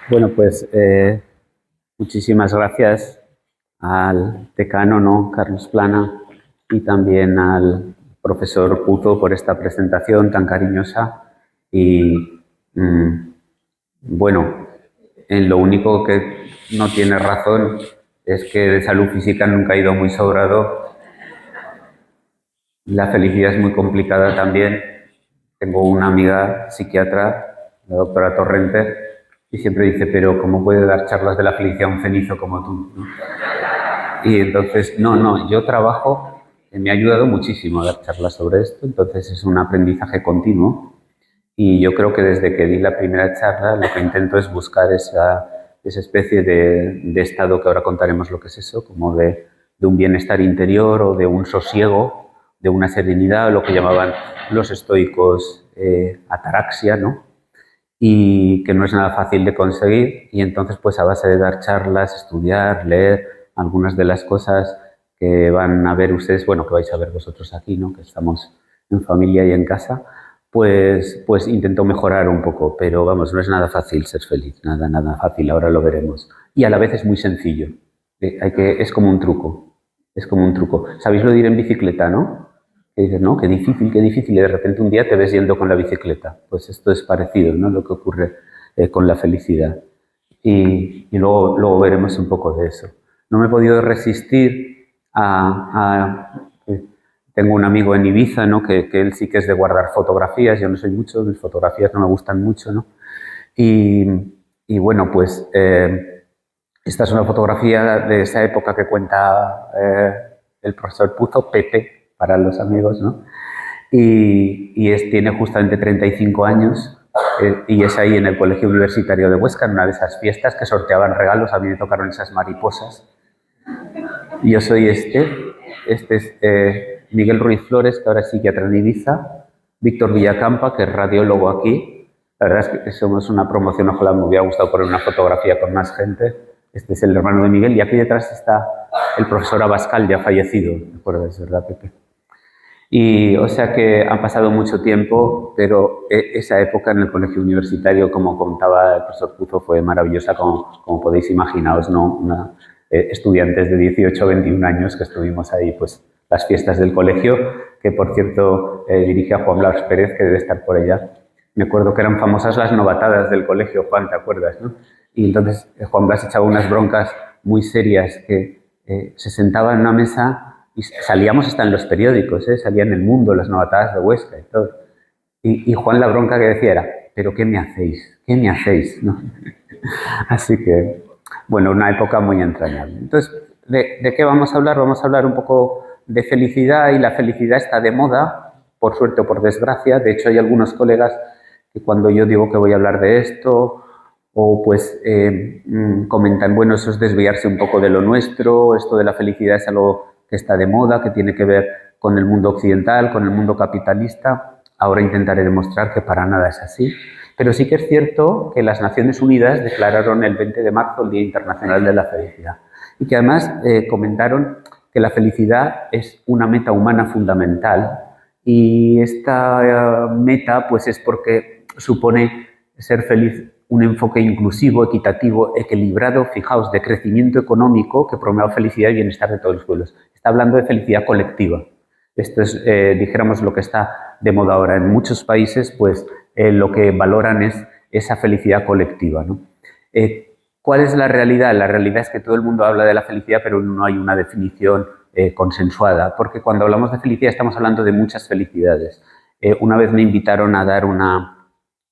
Bueno, pues muchísimas gracias al decano, ¿no? Carlos Plana, y también al profesor Puzo por esta presentación tan cariñosa. Y bueno, en lo único que no tiene razón es que de salud física nunca he ido muy sobrado. La felicidad es muy complicada también. Tengo una amiga psiquiatra, la doctora Torrente, y siempre dice, pero ¿cómo puede dar charlas de la felicidad a un cenizo como tú? ¿No? Y entonces, yo trabajo, me ha ayudado muchísimo a dar charlas sobre esto, entonces es un aprendizaje continuo. Y yo creo que desde que di la primera charla lo que intento es buscar esa especie de estado que ahora contaremos lo que es eso, como de un bienestar interior o de un sosiego, de una serenidad, lo que llamaban los estoicos ataraxia, ¿no? Y que no es nada fácil de conseguir. Y entonces, pues a base de dar charlas, estudiar, leer algunas de las cosas que van a ver ustedes, bueno, que vais a ver vosotros aquí, ¿no? Que estamos en familia y en casa, pues intento mejorar un poco, pero vamos, no es nada fácil ser feliz, nada fácil, ahora lo veremos. Y a la vez es muy sencillo, es como un truco, es como un truco. ¿Sabéis lo de ir en bicicleta, no? Que dices, no, qué difícil, y de repente un día te ves yendo con la bicicleta. Pues esto es parecido, ¿no? Lo que ocurre con la felicidad. Y luego veremos un poco de eso. No me he podido resistir tengo un amigo en Ibiza, ¿no? Que él sí que es de guardar fotografías, yo no soy mucho, mis fotografías no me gustan mucho, ¿no? Y bueno, pues esta es una fotografía de esa época que cuenta el profesor Puzo, Pepe, para los amigos, ¿no? Tiene justamente 35 años y es ahí en el Colegio Universitario de Huesca, en una de esas fiestas que sorteaban regalos. A mí me tocaron esas mariposas. Yo soy este es Miguel Ruiz Flores, que ahora es psiquiatra en Ibiza, Víctor Villacampa, que es radiólogo aquí. La verdad es que somos una promoción, ojalá me hubiera gustado poner una fotografía con más gente. Este es el hermano de Miguel, y aquí detrás está el profesor Abascal, ya fallecido, ¿te acuerdas, verdad, Pepe? Y o sea que han pasado mucho tiempo, pero esa época en el colegio universitario, como contaba el profesor Puzo, fue maravillosa, como podéis imaginaros, ¿no? Estudiantes de 18 o 21 años que estuvimos ahí, pues las fiestas del colegio, que por cierto dirige a Juan Blas Pérez, que debe estar por allá. Me acuerdo que eran famosas las novatadas del colegio, Juan, ¿te acuerdas, no? Y entonces Juan Blas echaba unas broncas muy serias, que se sentaba en una mesa y salíamos hasta en los periódicos, salía en El Mundo, las novatadas de Huesca y todo. Y Juan la bronca que decía era, ¿pero qué me hacéis? ¿Qué me hacéis? ¿No? Así que, bueno, una época muy entrañable. Entonces, ¿de qué vamos a hablar? Vamos a hablar un poco de felicidad, y la felicidad está de moda, por suerte o por desgracia. De hecho, hay algunos colegas que cuando yo digo que voy a hablar de esto, o pues comentan, bueno, eso es desviarse un poco de lo nuestro, esto de la felicidad es algo que está de moda, que tiene que ver con el mundo occidental, con el mundo capitalista. Ahora intentaré demostrar que para nada es así. Pero sí que es cierto que las Naciones Unidas declararon el 20 de marzo el Día Internacional de la Felicidad, y que además comentaron que la felicidad es una meta humana fundamental, y esta meta pues es porque supone ser feliz un enfoque inclusivo, equitativo, equilibrado, fijaos, de crecimiento económico que promueva felicidad y bienestar de todos los pueblos. Está hablando de felicidad colectiva. Esto es, dijéramos, lo que está de moda ahora. En muchos países, pues, lo que valoran es esa felicidad colectiva, ¿no? ¿Cuál es la realidad? La realidad es que todo el mundo habla de la felicidad, pero no hay una definición consensuada, porque cuando hablamos de felicidad estamos hablando de muchas felicidades. Una vez me invitaron a dar una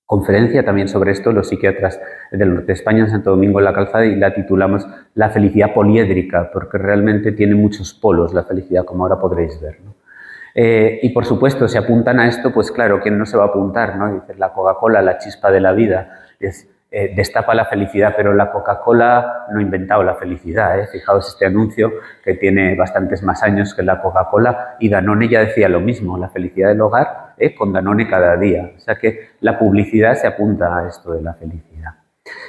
conferencia también sobre esto, los psiquiatras del norte de España, en Santo Domingo de la Calzada, y la titulamos La felicidad poliédrica, porque realmente tiene muchos polos la felicidad, como ahora podréis ver, ¿no? Y por supuesto, si apuntan a esto, pues claro, ¿quién no se va a apuntar, no? Dices, la Coca-Cola, la chispa de la vida, destapa la felicidad, pero la Coca-Cola no ha inventado la felicidad, ¿eh? Fijaos este anuncio que tiene bastantes más años que la Coca-Cola, y Danone ya decía lo mismo, la felicidad del hogar con Danone cada día. O sea que la publicidad se apunta a esto de la felicidad.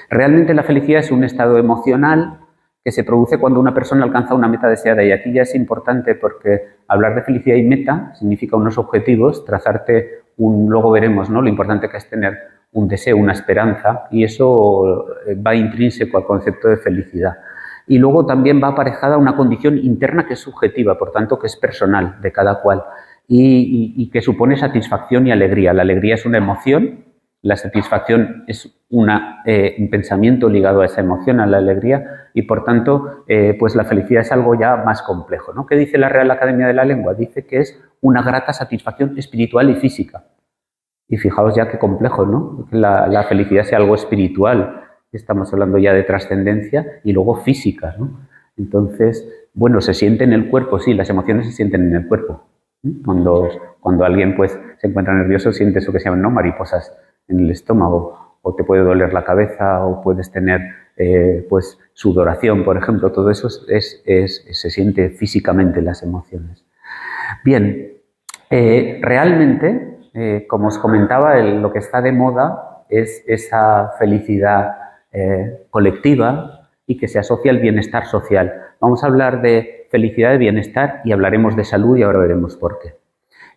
Realmente la felicidad es un estado emocional que se produce cuando una persona alcanza una meta deseada, y aquí ya es importante porque hablar de felicidad y meta significa unos objetivos, trazarte luego veremos, ¿no?, lo importante que es tener un deseo, una esperanza, y eso va intrínseco al concepto de felicidad. Y luego también va aparejada una condición interna que es subjetiva, por tanto que es personal de cada cual, y que supone satisfacción y alegría. La alegría es una emoción, la satisfacción es un pensamiento ligado a esa emoción, a la alegría, y por tanto pues la felicidad es algo ya más complejo, ¿no? ¿Qué dice la Real Academia de la Lengua? Dice que es una grata satisfacción espiritual y física. Y fijaos ya qué complejo, ¿no? Que la felicidad sea algo espiritual. Estamos hablando ya de trascendencia y luego física, ¿no? Entonces, bueno, se siente en el cuerpo, sí, las emociones se sienten en el cuerpo. Cuando alguien pues se encuentra nervioso, siente eso que se llaman, ¿no?, mariposas en el estómago, o te puede doler la cabeza, o puedes tener pues sudoración, por ejemplo. Todo eso se siente físicamente, las emociones. Bien, realmente, como os comentaba, lo que está de moda es esa felicidad colectiva y que se asocia al bienestar social. Vamos a hablar de felicidad y bienestar y hablaremos de salud y ahora veremos por qué.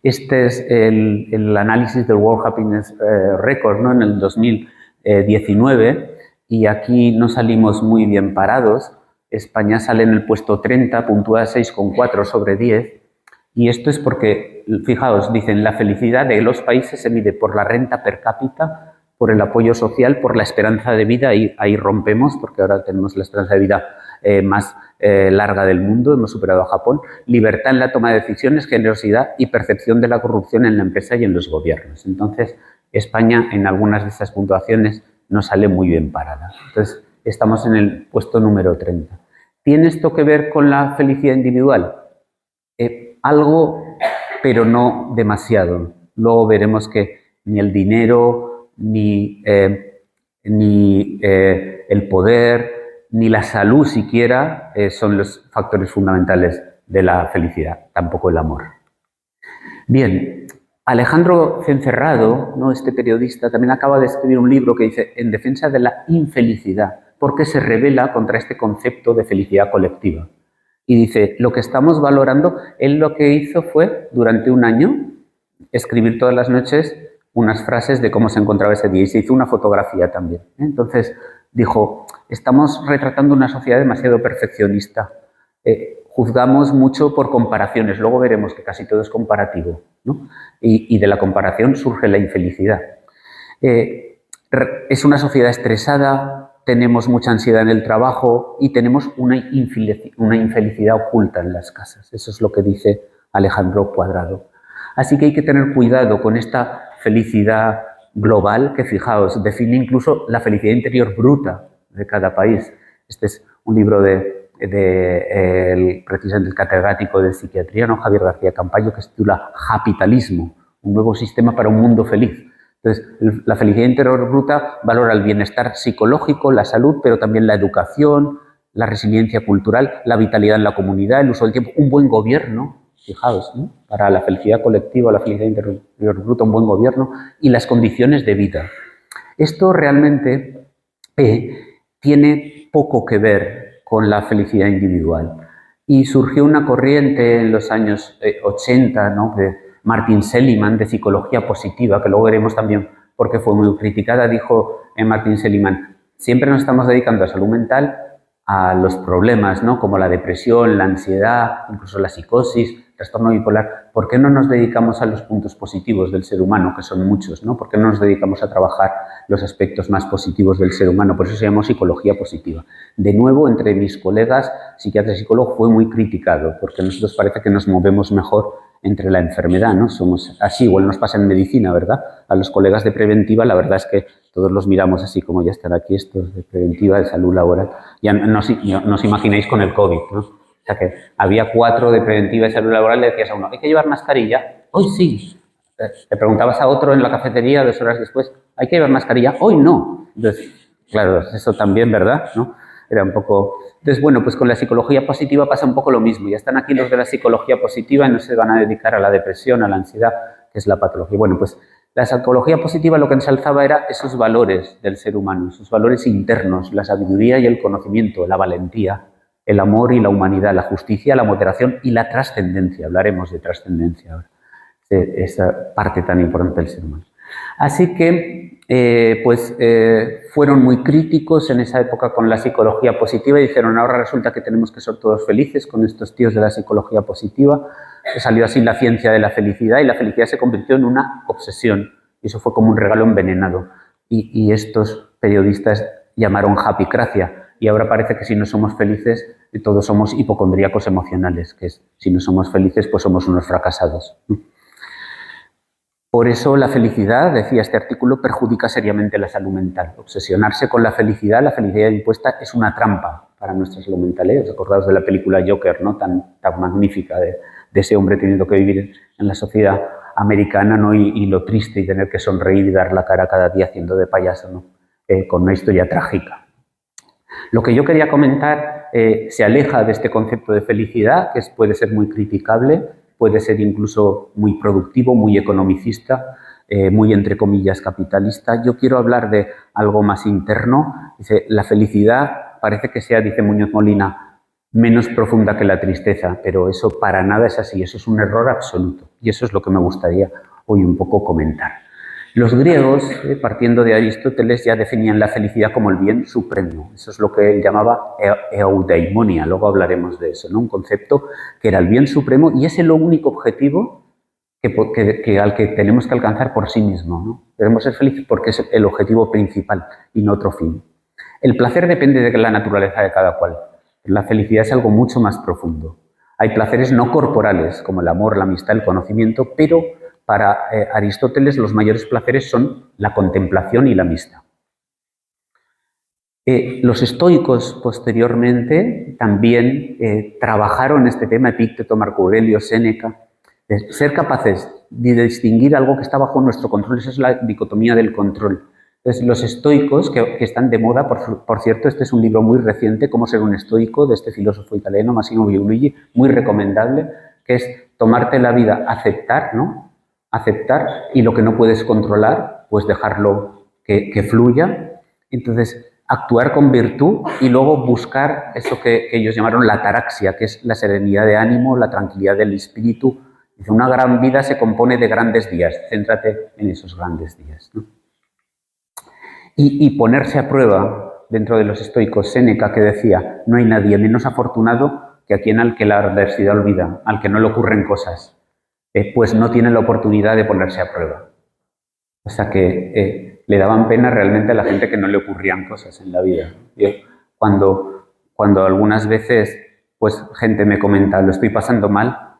Este es el análisis del World Happiness Record, ¿no?, en el 2019, y aquí no salimos muy bien parados. España sale en el puesto 30, puntúa 6,4 sobre 10, y esto es porque, fijaos, dicen, la felicidad de los países se mide por la renta per cápita, por el apoyo social, por la esperanza de vida, y ahí rompemos, porque ahora tenemos la esperanza de vida más larga del mundo, hemos superado a Japón, libertad en la toma de decisiones, generosidad y percepción de la corrupción en la empresa y en los gobiernos. Entonces, España en algunas de estas puntuaciones no sale muy bien parada. Entonces, estamos en el puesto número 30. ¿Tiene esto que ver con la felicidad individual? Algo, pero no demasiado. Luego veremos que ni el dinero, ni el poder, ni la salud siquiera son los factores fundamentales de la felicidad, tampoco el amor. Bien, Alejandro Cencerrado, ¿no?, este periodista, también acaba de escribir un libro que dice En defensa de la infelicidad, porque se rebela contra este concepto de felicidad colectiva. Y dice, lo que estamos valorando, él lo que hizo fue, durante un año, escribir todas las noches unas frases de cómo se encontraba ese día, y se hizo una fotografía también. Entonces dijo, estamos retratando una sociedad demasiado perfeccionista, juzgamos mucho por comparaciones, luego veremos que casi todo es comparativo, ¿no? Y de la comparación surge la infelicidad. Es una sociedad estresada, tenemos mucha ansiedad en el trabajo y tenemos una infelicidad oculta en las casas. Eso es lo que dice Alejandro Cuadrado. Así que hay que tener cuidado con esta felicidad global que, fijaos, define incluso la felicidad interior bruta de cada país. Este es un libro precisamente el catedrático de psiquiatría, ¿no?, Javier García Campayo, que se titula Capitalismo, un nuevo sistema para un mundo feliz. Entonces, la felicidad interior bruta valora el bienestar psicológico, la salud, pero también la educación, la resiliencia cultural, la vitalidad en la comunidad, el uso del tiempo, un buen gobierno, fijaos, ¿no?, para la felicidad colectiva, la felicidad interior bruta, un buen gobierno y las condiciones de vida. Esto realmente tiene poco que ver con la felicidad individual. Y surgió una corriente en los años 80, ¿no?, de Martin Seligman, de psicología positiva, que luego veremos también porque fue muy criticada. Dijo Martin Seligman, siempre nos estamos dedicando a salud mental, a los problemas, ¿no?, como la depresión, la ansiedad, incluso la psicosis, trastorno bipolar. ¿Por qué no nos dedicamos a los puntos positivos del ser humano, que son muchos, ¿no? ¿Por qué no nos dedicamos a trabajar los aspectos más positivos del ser humano? Por eso se llamó psicología positiva. De nuevo, entre mis colegas psiquiatras y psicólogos fue muy criticado, porque a nosotros parece que nos movemos mejor entre la enfermedad, ¿no? Somos así, igual nos pasa en medicina, ¿verdad? A los colegas de preventiva, la verdad es que todos los miramos así, como ya están aquí estos de preventiva, de salud laboral. Ya no os imagináis con el COVID, ¿no? O sea que había 4 de preventiva de salud laboral, le decías a uno, ¿hay que llevar mascarilla? Hoy sí. Le preguntabas a otro en la cafetería 2 horas después, ¿hay que llevar mascarilla? Hoy no. Entonces, claro, eso también, ¿verdad?, ¿no? Era un poco... Entonces, bueno, pues con la psicología positiva pasa un poco lo mismo. Ya están aquí los de la psicología positiva y no se van a dedicar a la depresión, a la ansiedad, que es la patología. Bueno, pues la psicología positiva lo que ensalzaba era esos valores del ser humano, esos valores internos, la sabiduría y el conocimiento, la valentía, el amor y la humanidad, la justicia, la moderación y la trascendencia. Hablaremos de trascendencia ahora, de esa parte tan importante del ser humano. Así que fueron muy críticos en esa época con la psicología positiva y dijeron, ahora resulta que tenemos que ser todos felices con estos tíos de la psicología positiva. Salió así la ciencia de la felicidad y la felicidad se convirtió en una obsesión. Y eso fue como un regalo envenenado. Y estos periodistas llamaron happycracia. Y ahora parece que si no somos felices, todos somos hipocondríacos emocionales, que es, si no somos felices, pues somos unos fracasados. Por eso la felicidad, decía este artículo, perjudica seriamente la salud mental. Obsesionarse con la felicidad impuesta, es una trampa para nuestra salud mental. ¿Eh? ¿Os acordáis de la película Joker, ¿no? tan magnífica, de ese hombre teniendo que vivir en la sociedad americana, ¿no? y lo triste y tener que sonreír y dar la cara cada día haciendo de payaso, ¿no? Con una historia trágica. Lo que yo quería comentar se aleja de este concepto de felicidad, que puede ser muy criticable, puede ser incluso muy productivo, muy economicista, muy, entre comillas, capitalista. Yo quiero hablar de algo más interno. Dice, la felicidad parece que sea, dice Muñoz Molina, menos profunda que la tristeza, pero eso para nada es así, eso es un error absoluto. Y eso es lo que me gustaría hoy un poco comentar. Los griegos, partiendo de Aristóteles, ya definían la felicidad como el bien supremo. Eso es lo que él llamaba eudaimonia. Luego hablaremos de eso, ¿no? Un concepto que era el bien supremo y es el único objetivo al que tenemos que alcanzar por sí mismo, ¿no? Debemos ser felices porque es el objetivo principal y no otro fin. El placer depende de la naturaleza de cada cual. La felicidad es algo mucho más profundo. Hay placeres no corporales, como el amor, la amistad, el conocimiento, pero para Aristóteles los mayores placeres son la contemplación y la amistad. Los estoicos posteriormente también trabajaron este tema, Epícteto, Marco Aurelio, Séneca, de ser capaces de distinguir algo que está bajo nuestro control. Esa es la dicotomía del control. Entonces, los estoicos, que están de moda, por cierto, este es un libro muy reciente, Cómo ser un estoico, de este filósofo italiano, Massimo Bioluigi, muy recomendable, que es tomarte la vida, aceptar, ¿no? Aceptar, y lo que no puedes controlar, pues dejarlo que fluya. Entonces, actuar con virtud y luego buscar eso que ellos llamaron la ataraxia, que es la serenidad de ánimo, la tranquilidad del espíritu. Dice, una gran vida se compone de grandes días, céntrate en esos grandes días, ¿no? Y ponerse a prueba, dentro de los estoicos, Séneca, que decía, no hay nadie menos afortunado que a quien al que la adversidad olvida, al que no le ocurren cosas, pues no tiene la oportunidad de ponerse a prueba. O sea que le daban pena realmente a la gente que no le ocurrían cosas en la vida. Yo, cuando algunas veces pues gente me comenta, lo estoy pasando mal,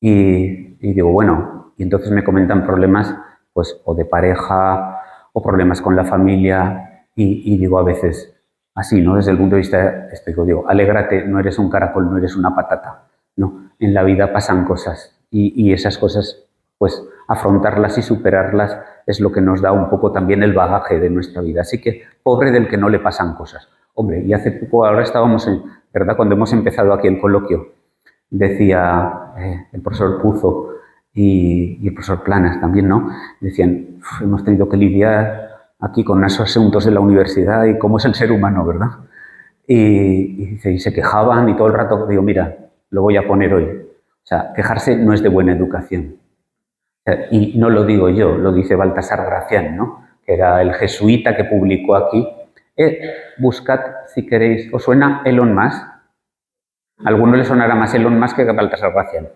y digo, bueno, y entonces me comentan problemas pues o de pareja o problemas con la familia, y digo a veces así, ¿no? Desde el punto de vista estoico, digo, alégrate, no eres un caracol, no eres una patata, ¿no? En la vida pasan cosas y esas cosas, pues afrontarlas y superarlas es lo que nos da un poco también el bagaje de nuestra vida. Así que pobre del que no le pasan cosas. Hombre, y hace poco, ahora estábamos ¿verdad? Cuando hemos empezado aquí el coloquio, decía el profesor Puzo y el profesor Planas también, ¿no? Decían, hemos tenido que lidiar aquí con esos asuntos de la universidad y cómo es el ser humano, ¿verdad? Y se quejaban y todo el rato digo, mira, lo voy a poner hoy. O sea, quejarse no es de buena educación. Y no lo digo yo, lo dice Baltasar Gracián, ¿no? Que era el jesuita que publicó aquí. Buscad, si queréis, ¿os suena Elon Musk? A alguno le sonará más Elon Musk que Baltasar Gracián.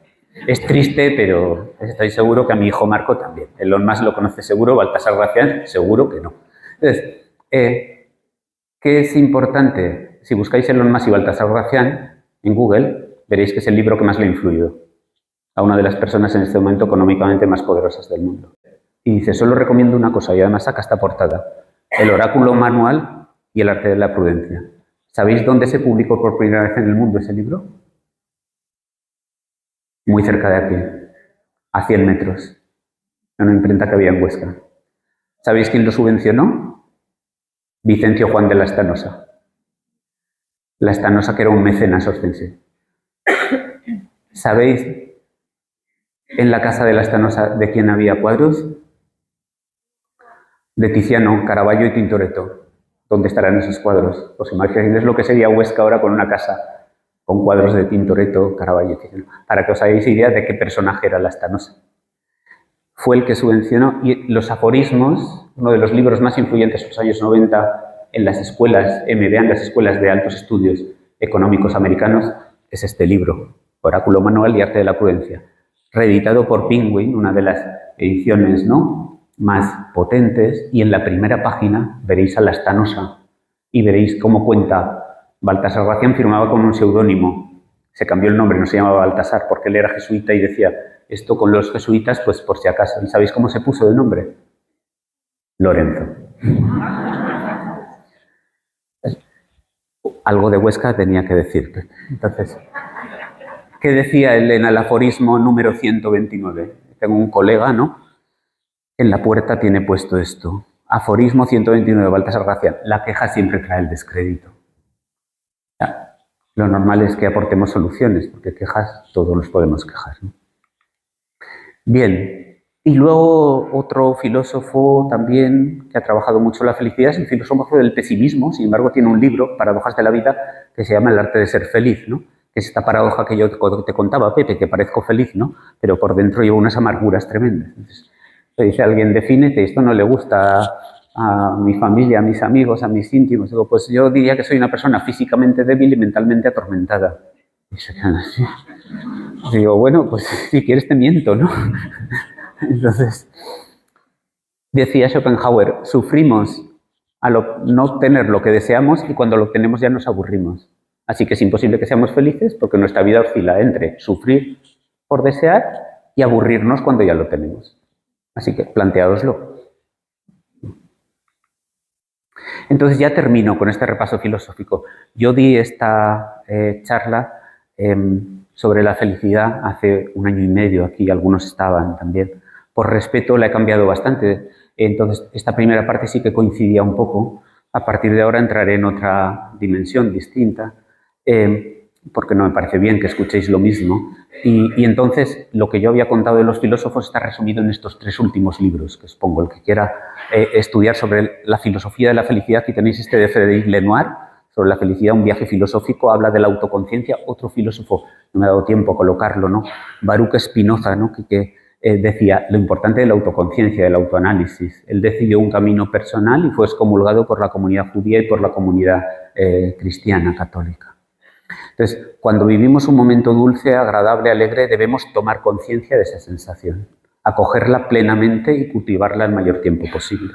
Es triste, pero estoy seguro que a mi hijo Marco también. Elon Musk lo conoce seguro, Baltasar Gracián seguro que no. Entonces, ¿qué es importante? Si buscáis Elon Musk y Baltasar Gracián en Google, veréis que es el libro que más le ha influido a una de las personas en este momento económicamente más poderosas del mundo. Y dice, solo recomiendo una cosa, y además saca esta portada, El oráculo manual y el arte de la prudencia. ¿Sabéis dónde se publicó por primera vez en el mundo ese libro? Muy cerca de aquí, a 100 metros, en una imprenta que había en Huesca. ¿Sabéis quién lo subvencionó? Vicencio Juan de Lastanosa. Lastanosa, que era un mecenas oscense. ¿Sabéis en la casa de Lastanosa de quién había cuadros? De Tiziano, Caravaggio y Tintoretto. ¿Dónde estarán esos cuadros? Os imagináis lo que sería Huesca ahora con una casa con cuadros de Tintoretto, Caravaggio y Tiziano, para que os hagáis idea de qué personaje era Lastanosa. fue el que subvencionó, y los aforismos, uno de los libros más influyentes de los años 90 en las escuelas MBA, en las escuelas de altos estudios económicos americanos, es este libro, Oráculo Manual y Arte de la Prudencia, reeditado por Penguin, una de las ediciones, ¿no?, más potentes, y en la primera página veréis a Lastanosa y veréis cómo cuenta. Baltasar Gracián firmaba con un seudónimo, se cambió el nombre, no se llamaba Baltasar porque él era jesuita y decía esto con los jesuitas, pues por si acaso. ¿Y sabéis cómo se puso de nombre? Lorenzo. Algo de Huesca tenía que decirte. Entonces, ¿qué decía él en el aforismo número 129? Tengo un colega, ¿no?, en la puerta tiene puesto esto. Aforismo 129, Baltasar Gracián. La queja siempre trae el descrédito. Ya, lo normal es que aportemos soluciones, porque quejas todos nos podemos quejar, ¿no? Bien, y luego otro filósofo también que ha trabajado mucho la felicidad es el filósofo del pesimismo. Sin embargo, tiene un libro, Paradojas de la vida, que se llama El arte de ser feliz, ¿no?, que es esta paradoja que yo te contaba, Pepe, que parezco feliz, ¿no?, pero por dentro llevo unas amarguras tremendas. Entonces, le dice a alguien, defínete, esto no le gusta a mi familia, a mis amigos, a mis íntimos. Digo, pues yo diría que soy una persona físicamente débil y mentalmente atormentada. Y se quedan así. Digo, bueno, pues si quieres te miento, ¿no? Entonces, decía Schopenhauer, sufrimos a no obtener lo que deseamos y cuando lo obtenemos ya nos aburrimos. Así que es imposible que seamos felices porque nuestra vida oscila entre sufrir por desear y aburrirnos cuando ya lo tenemos. Así que planteádoslo. Entonces ya termino con este repaso filosófico. Yo di esta charla sobre la felicidad hace 1 año y medio, aquí algunos estaban también. Por respeto la he cambiado bastante. Entonces esta primera parte sí que coincidía un poco. A partir de ahora entraré en otra dimensión distinta, porque no me parece bien que escuchéis lo mismo. Y entonces lo que yo había contado de los filósofos está resumido en estos 3 últimos libros que os pongo. El que quiera estudiar sobre la filosofía de la felicidad, aquí tenéis este de Frédéric Lenoir, sobre la felicidad, un viaje filosófico, habla de la autoconciencia. Otro filósofo, no me ha dado tiempo a colocarlo, ¿no?, Baruch Spinoza, ¿no?, que decía lo importante de la autoconciencia, del autoanálisis. Él decidió un camino personal y fue excomulgado por la comunidad judía y por la comunidad cristiana católica. Entonces, cuando vivimos un momento dulce, agradable, alegre, debemos tomar conciencia de esa sensación, acogerla plenamente y cultivarla el mayor tiempo posible.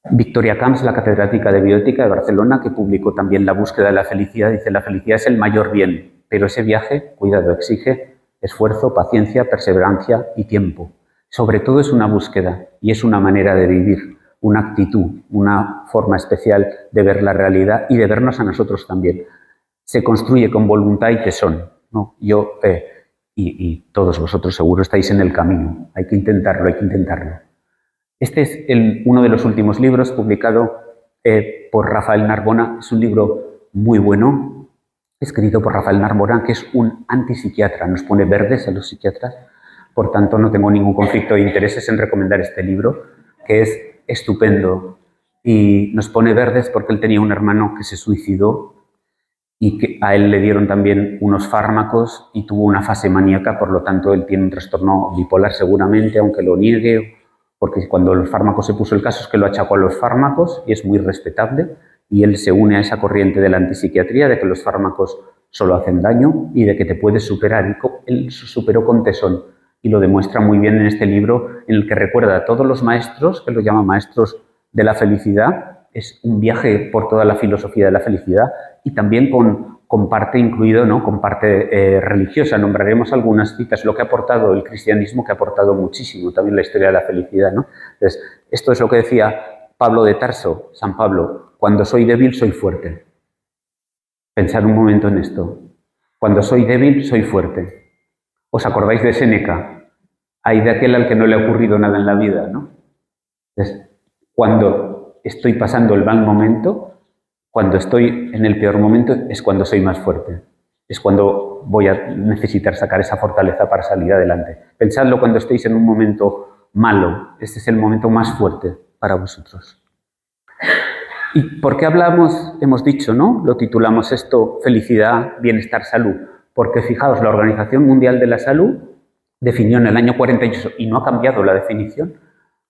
Victoria Camps, la catedrática de bioética de Barcelona, que publicó también La búsqueda de la felicidad, dice: la felicidad es el mayor bien, pero ese viaje, cuidado, exige esfuerzo, paciencia, perseverancia y tiempo. Sobre todo es una búsqueda y es una manera de vivir, una actitud, una forma especial de ver la realidad y de vernos a nosotros también. Se construye con voluntad y tesón, ¿no? Yo y todos vosotros seguro estáis en el camino. Hay que intentarlo, hay que intentarlo. Este es uno de los últimos libros publicado por Rafael Narbona. Es un libro muy bueno, escrito por Rafael Narbona, que es un antipsiquiatra. Nos pone verdes a los psiquiatras. Por tanto, no tengo ningún conflicto de intereses en recomendar este libro, que es estupendo. Y nos pone verdes porque él tenía un hermano que se suicidó y que a él le dieron también unos fármacos y tuvo una fase maníaca, por lo tanto él tiene un trastorno bipolar seguramente, aunque lo niegue, porque cuando los fármacos se puso el caso es que lo achacó a los fármacos y es muy respetable, y él se une a esa corriente de la antipsiquiatría, de que los fármacos solo hacen daño y de que te puedes superar, y él se superó con tesón y lo demuestra muy bien en este libro, en el que recuerda a todos los maestros, que lo llama maestros de la felicidad. Es un viaje por toda la filosofía de la felicidad y también con parte incluido, ¿no?, con parte religiosa. Nombraremos algunas citas, lo que ha aportado el cristianismo, que ha aportado muchísimo también la historia de la felicidad, ¿no? Entonces, esto es lo que decía Pablo de Tarso, San Pablo: cuando soy débil, soy fuerte. Pensad un momento en esto. Cuando soy débil, soy fuerte. ¿Os acordáis de Séneca? Hay de aquel al que no le ha ocurrido nada en la vida, ¿no? Entonces, cuando estoy pasando el mal momento, cuando estoy en el peor momento, es cuando soy más fuerte. Es cuando voy a necesitar sacar esa fortaleza para salir adelante. Pensadlo cuando estéis en un momento malo. Este es el momento más fuerte para vosotros. ¿Y por qué hablamos? Hemos dicho, ¿no? Lo titulamos esto: felicidad, bienestar, salud. Porque fijaos, la Organización Mundial de la Salud definió en el año 48, y no ha cambiado la definición,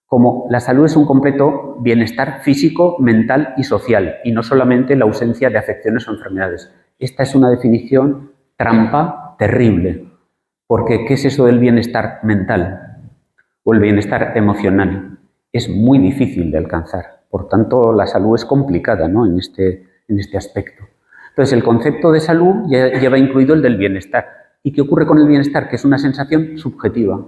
como la salud es un completo bienestar físico, mental y social, y no solamente la ausencia de afecciones o enfermedades. Esta es una definición trampa terrible, porque ¿qué es eso del bienestar mental o el bienestar emocional? Es muy difícil de alcanzar, por tanto la salud es complicada, ¿no?, en este aspecto. Entonces el concepto de salud lleva incluido el del bienestar. ¿Y qué ocurre con el bienestar? Que es una sensación subjetiva,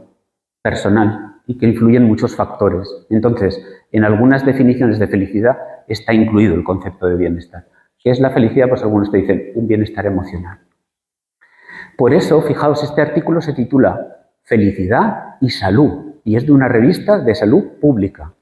personal, y que influyen muchos factores. Entonces, en algunas definiciones de felicidad está incluido el concepto de bienestar. ¿Qué es la felicidad? Pues algunos te dicen un bienestar emocional. Por eso, fijaos, este artículo se titula Felicidad y Salud, y es de una revista de salud pública.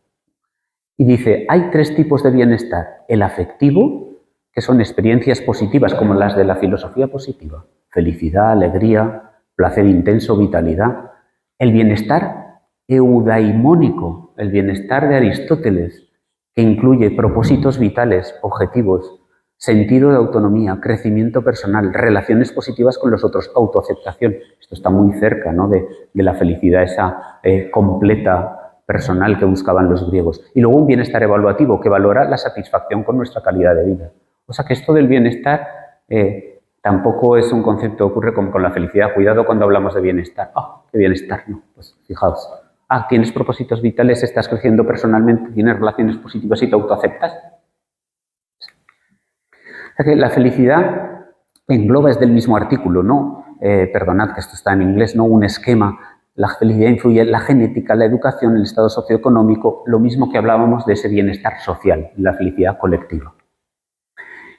Y dice, hay 3 tipos de bienestar. El afectivo, que son experiencias positivas como las de la filosofía positiva. Felicidad, alegría, placer intenso, vitalidad. El bienestar eudaimónico, el bienestar de Aristóteles, que incluye propósitos vitales, objetivos, sentido de autonomía, crecimiento personal, relaciones positivas con los otros, autoaceptación. Esto está muy cerca, ¿no?, de la felicidad esa completa, personal que buscaban los griegos. Y luego un bienestar evaluativo que valora la satisfacción con nuestra calidad de vida. O sea que esto del bienestar tampoco es un concepto que ocurre como con la felicidad. Cuidado cuando hablamos de bienestar. ¡Ah, qué bienestar! No, pues fijaos. ¿Tienes propósitos vitales? ¿Estás creciendo personalmente? ¿Tienes relaciones positivas y te autoaceptas? O sea que la felicidad engloba, es del mismo artículo, ¿no? Perdonad que esto está en inglés, ¿no? Un esquema. La felicidad influye en la genética, la educación, el estado socioeconómico, lo mismo que hablábamos de ese bienestar social, la felicidad colectiva.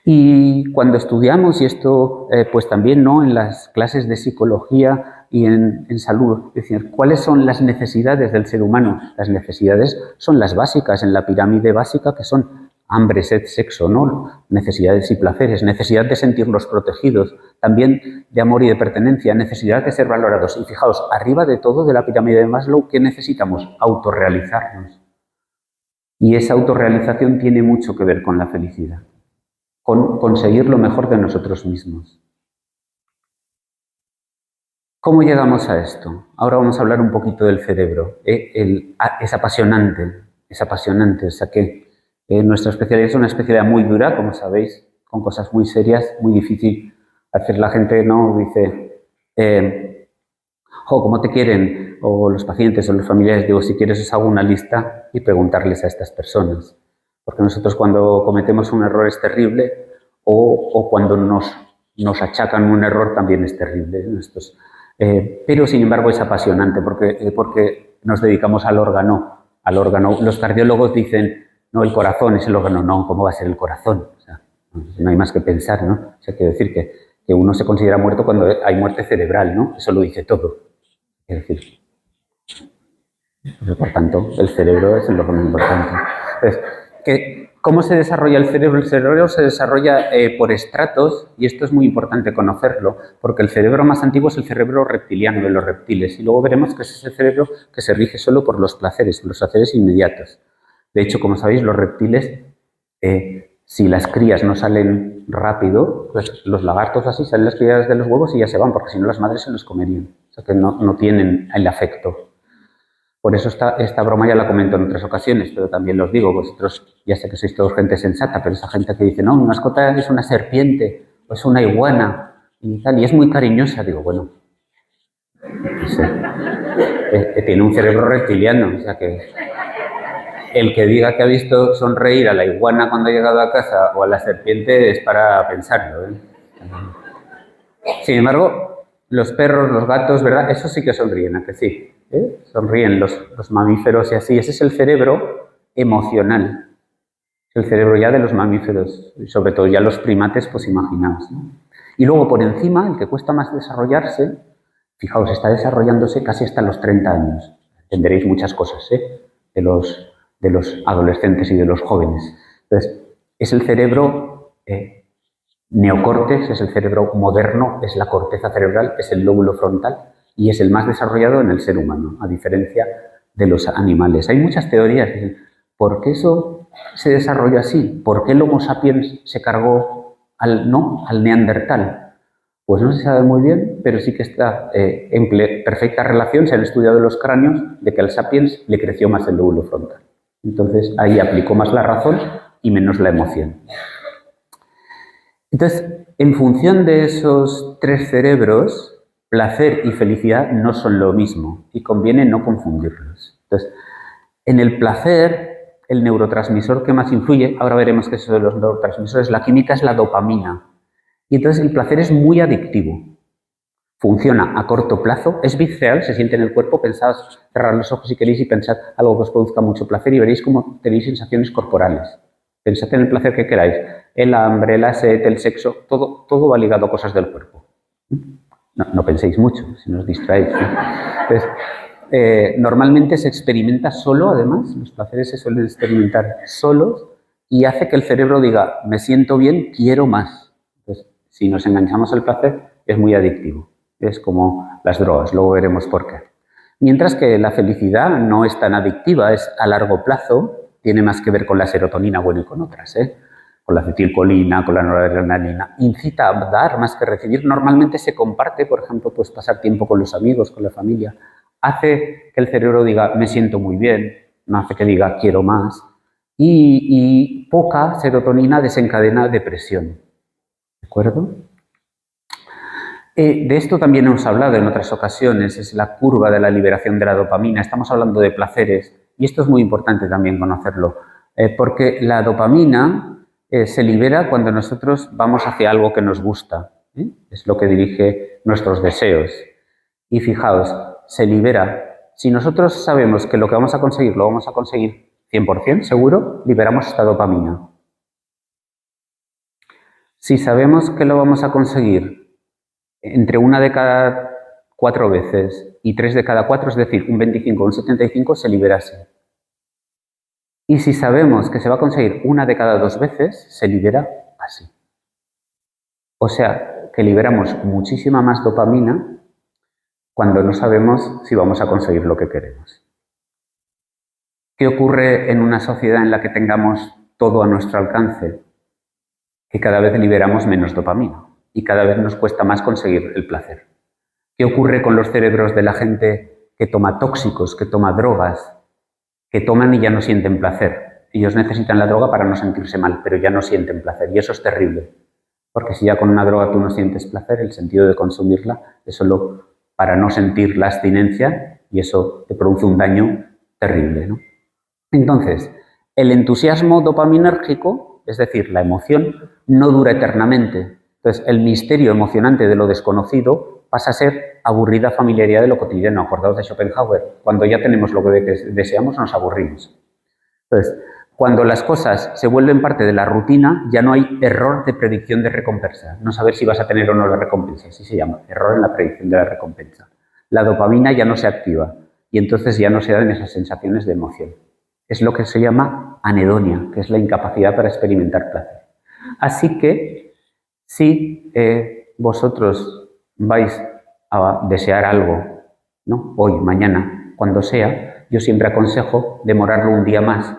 Y cuando estudiamos, y esto pues también, ¿no?, en las clases de psicología y en salud, es decir, ¿cuáles son las necesidades del ser humano? Las necesidades son las básicas en la pirámide básica, que son hambre, sed, sexo, ¿no?, necesidades y placeres, necesidad de sentirnos protegidos, también de amor y de pertenencia, necesidad de ser valorados. Y fijaos, arriba de todo de la pirámide de Maslow, ¿qué necesitamos? Autorrealizarnos. Y esa autorrealización tiene mucho que ver con la felicidad, con conseguir lo mejor de nosotros mismos. ¿Cómo llegamos a esto? Ahora vamos a hablar un poquito del cerebro. Es apasionante, o sea que nuestra especialidad es una especialidad muy dura, como sabéis, con cosas muy serias, muy difícil. A veces la gente no dice, ¿cómo te quieren? O los pacientes o los familiares, digo, si quieres os hago una lista y preguntarles a estas personas. Porque nosotros cuando cometemos un error es terrible, o cuando nos achacan un error también es terrible. Pero sin embargo es apasionante porque nos dedicamos al órgano. Los cardiólogos dicen, no, el corazón es el órgano. No, ¿cómo va a ser el corazón? O sea, no hay más que pensar, ¿no? O sea, quiero decir que uno se considera muerto cuando hay muerte cerebral, ¿no? Eso lo dice todo. Es decir, por tanto, el cerebro es el órgano importante. Entonces, ¿cómo se desarrolla el cerebro? El cerebro se desarrolla por estratos, y esto es muy importante conocerlo, porque el cerebro más antiguo es el cerebro reptiliano de los reptiles, y luego veremos que es el cerebro que se rige solo por los placeres inmediatos. De hecho, como sabéis, los reptiles, si las crías no salen rápido, pues los lagartos así salen las crías de los huevos y ya se van, porque si no las madres se los comerían. O sea que no tienen el afecto. Por eso esta broma ya la comento en otras ocasiones, pero también los digo, vosotros ya sé que sois todos gente sensata, pero esa gente que dice, no, mi mascota es una serpiente o es una iguana y tal, y es muy cariñosa, digo, bueno, no sé, tiene un cerebro reptiliano, o sea que el que diga que ha visto sonreír a la iguana cuando ha llegado a casa o a la serpiente es para pensarlo, ¿eh? Sin embargo, los perros, los gatos, ¿verdad? Eso sí que sonríen, ¿a que sí? Sonríen los mamíferos y así. Ese es el cerebro emocional. Es el cerebro ya de los mamíferos, y sobre todo ya los primates, pues imaginaos, ¿no? Y luego por encima, el que cuesta más desarrollarse, fijaos, está desarrollándose casi hasta los 30 años. Entenderéis muchas cosas, de los adolescentes y de los jóvenes. Entonces, es el cerebro neocórtex, es el cerebro moderno, es la corteza cerebral, es el lóbulo frontal y es el más desarrollado en el ser humano, a diferencia de los animales. Hay muchas teorías. ¿Por qué eso se desarrolla así? ¿Por qué el Homo sapiens se cargó al neandertal? Pues no se sabe muy bien, pero sí que está en perfecta relación, se han estudiado los cráneos, de que al sapiens le creció más el lóbulo frontal. Entonces ahí aplicó más la razón y menos la emoción. Entonces, en función de esos tres cerebros, placer y felicidad no son lo mismo y conviene no confundirlos. Entonces, en el placer, el neurotransmisor que más influye, ahora veremos que eso de los neurotransmisores, la química es la dopamina. Y entonces el placer es muy adictivo. Funciona a corto plazo, es visceral, se siente en el cuerpo. Pensad, cerrar los ojos si queréis y pensad algo que os produzca mucho placer y veréis cómo tenéis sensaciones corporales. Pensad en el placer que queráis, el hambre, la sed, el sexo, todo va ligado a cosas del cuerpo. No penséis mucho, si no os distraéis, ¿no? Entonces, normalmente se experimenta solo, además, los placeres se suelen experimentar solos y hace que el cerebro diga, me siento bien, quiero más. Entonces, si nos enganchamos al placer, es muy adictivo. Es como las drogas, luego veremos por qué. Mientras que la felicidad no es tan adictiva, es a largo plazo, tiene más que ver con la serotonina, bueno, y con otras, con la acetilcolina, con la noradrenalina. Incita a dar más que recibir. Normalmente se comparte, por ejemplo, pues pasar tiempo con los amigos, con la familia. Hace que el cerebro diga, me siento muy bien, no hace que diga, quiero más. Y poca serotonina desencadena depresión. ¿De acuerdo? De esto también hemos hablado en otras ocasiones, es la curva de la liberación de la dopamina. Estamos hablando de placeres y esto es muy importante también conocerlo, porque la dopamina se libera cuando nosotros vamos hacia algo que nos gusta. Es lo que dirige nuestros deseos. Y fijaos, se libera. Si nosotros sabemos que lo que vamos a conseguir lo vamos a conseguir 100% seguro, liberamos esta dopamina. Si sabemos que lo vamos a conseguir entre 1 de cada 4 veces y 3 de cada 4, es decir, un 25 o un 75, se libera así. Y si sabemos que se va a conseguir 1 de cada 2 veces, se libera así. O sea, que liberamos muchísima más dopamina cuando no sabemos si vamos a conseguir lo que queremos. ¿Qué ocurre en una sociedad en la que tengamos todo a nuestro alcance? Que cada vez liberamos menos dopamina y cada vez nos cuesta más conseguir el placer. ¿Qué ocurre con los cerebros de la gente que toma tóxicos, que toma drogas, que toman y ya no sienten placer? Ellos necesitan la droga para no sentirse mal, pero ya no sienten placer y eso es terrible. Porque si ya con una droga tú no sientes placer, el sentido de consumirla es solo para no sentir la abstinencia y eso te produce un daño terrible, ¿no? Entonces, el entusiasmo dopaminérgico, es decir, la emoción, no dura eternamente. Entonces, el misterio emocionante de lo desconocido pasa a ser aburrida familiaridad de lo cotidiano. Acordaos de Schopenhauer, cuando ya tenemos lo que deseamos nos aburrimos. Entonces, cuando las cosas se vuelven parte de la rutina, ya no hay error de predicción de recompensa. No saber si vas a tener o no la recompensa, así se llama, error en la predicción de la recompensa. La dopamina ya no se activa y entonces ya no se dan esas sensaciones de emoción. Es lo que se llama anedonia, que es la incapacidad para experimentar placer. Así que, si vosotros vais a desear algo, ¿no? Hoy, mañana, cuando sea, yo siempre aconsejo demorarlo un día más,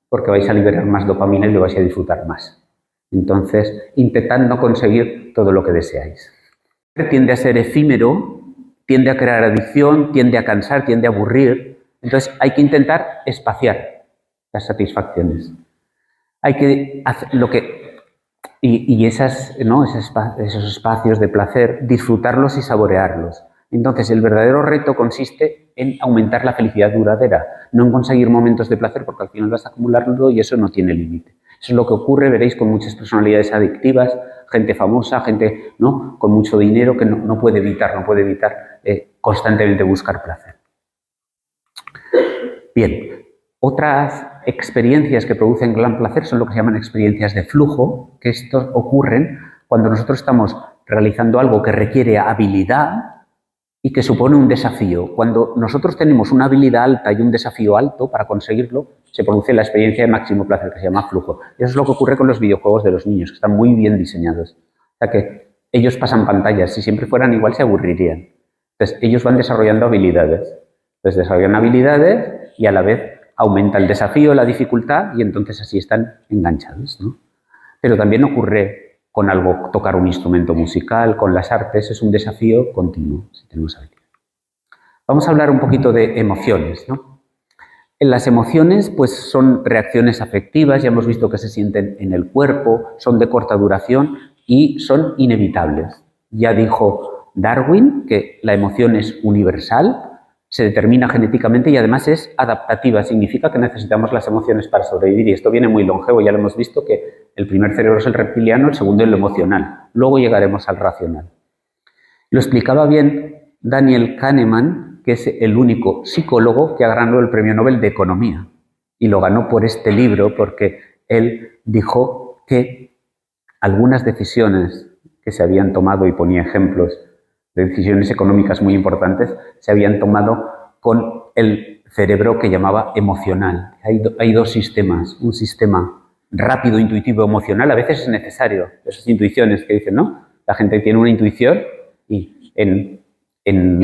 porque vais a liberar más dopamina y lo vais a disfrutar más. Entonces, intentad no conseguir todo lo que deseáis. Tiende a ser efímero, tiende a crear adicción, tiende a cansar, tiende a aburrir. Entonces, hay que intentar espaciar las satisfacciones. Hay que hacer lo que... Y esos espacios de placer, disfrutarlos y saborearlos. Entonces, el verdadero reto consiste en aumentar la felicidad duradera, no en conseguir momentos de placer, porque al final vas a acumularlo y eso no tiene límite. Eso es lo que ocurre, veréis, con muchas personalidades adictivas, gente famosa, gente, ¿no?, con mucho dinero que no puede evitar constantemente buscar placer. Bien, otras experiencias que producen gran placer son lo que se llaman experiencias de flujo, que estos ocurren cuando nosotros estamos realizando algo que requiere habilidad y que supone un desafío. Cuando nosotros tenemos una habilidad alta y un desafío alto para conseguirlo, se produce la experiencia de máximo placer, que se llama flujo. Eso es lo que ocurre con los videojuegos de los niños, que están muy bien diseñados. O sea que ellos pasan pantallas, si siempre fueran igual se aburrirían. Entonces ellos van desarrollando habilidades. Entonces desarrollan habilidades y a la vez aumenta el desafío, la dificultad y entonces así están enganchados, ¿no? Pero también ocurre con algo, tocar un instrumento musical, con las artes, es un desafío continuo, si tenemos habilidad. Vamos a hablar un poquito de emociones, ¿no? En las emociones, pues son reacciones afectivas, ya hemos visto que se sienten en el cuerpo, son de corta duración y son inevitables. Ya dijo Darwin que la emoción es universal, se determina genéticamente y además es adaptativa, significa que necesitamos las emociones para sobrevivir y esto viene muy longevo, ya lo hemos visto que el primer cerebro es el reptiliano, el segundo es el emocional, luego llegaremos al racional. Lo explicaba bien Daniel Kahneman, que es el único psicólogo que ha ganado el Premio Nobel de Economía y lo ganó por este libro porque él dijo que algunas decisiones que se habían tomado, y ponía ejemplos de decisiones económicas muy importantes, se habían tomado con el cerebro que llamaba emocional. Hay dos sistemas, un sistema rápido, intuitivo, emocional, a veces es necesario, esas intuiciones que dicen, ¿no? La gente tiene una intuición y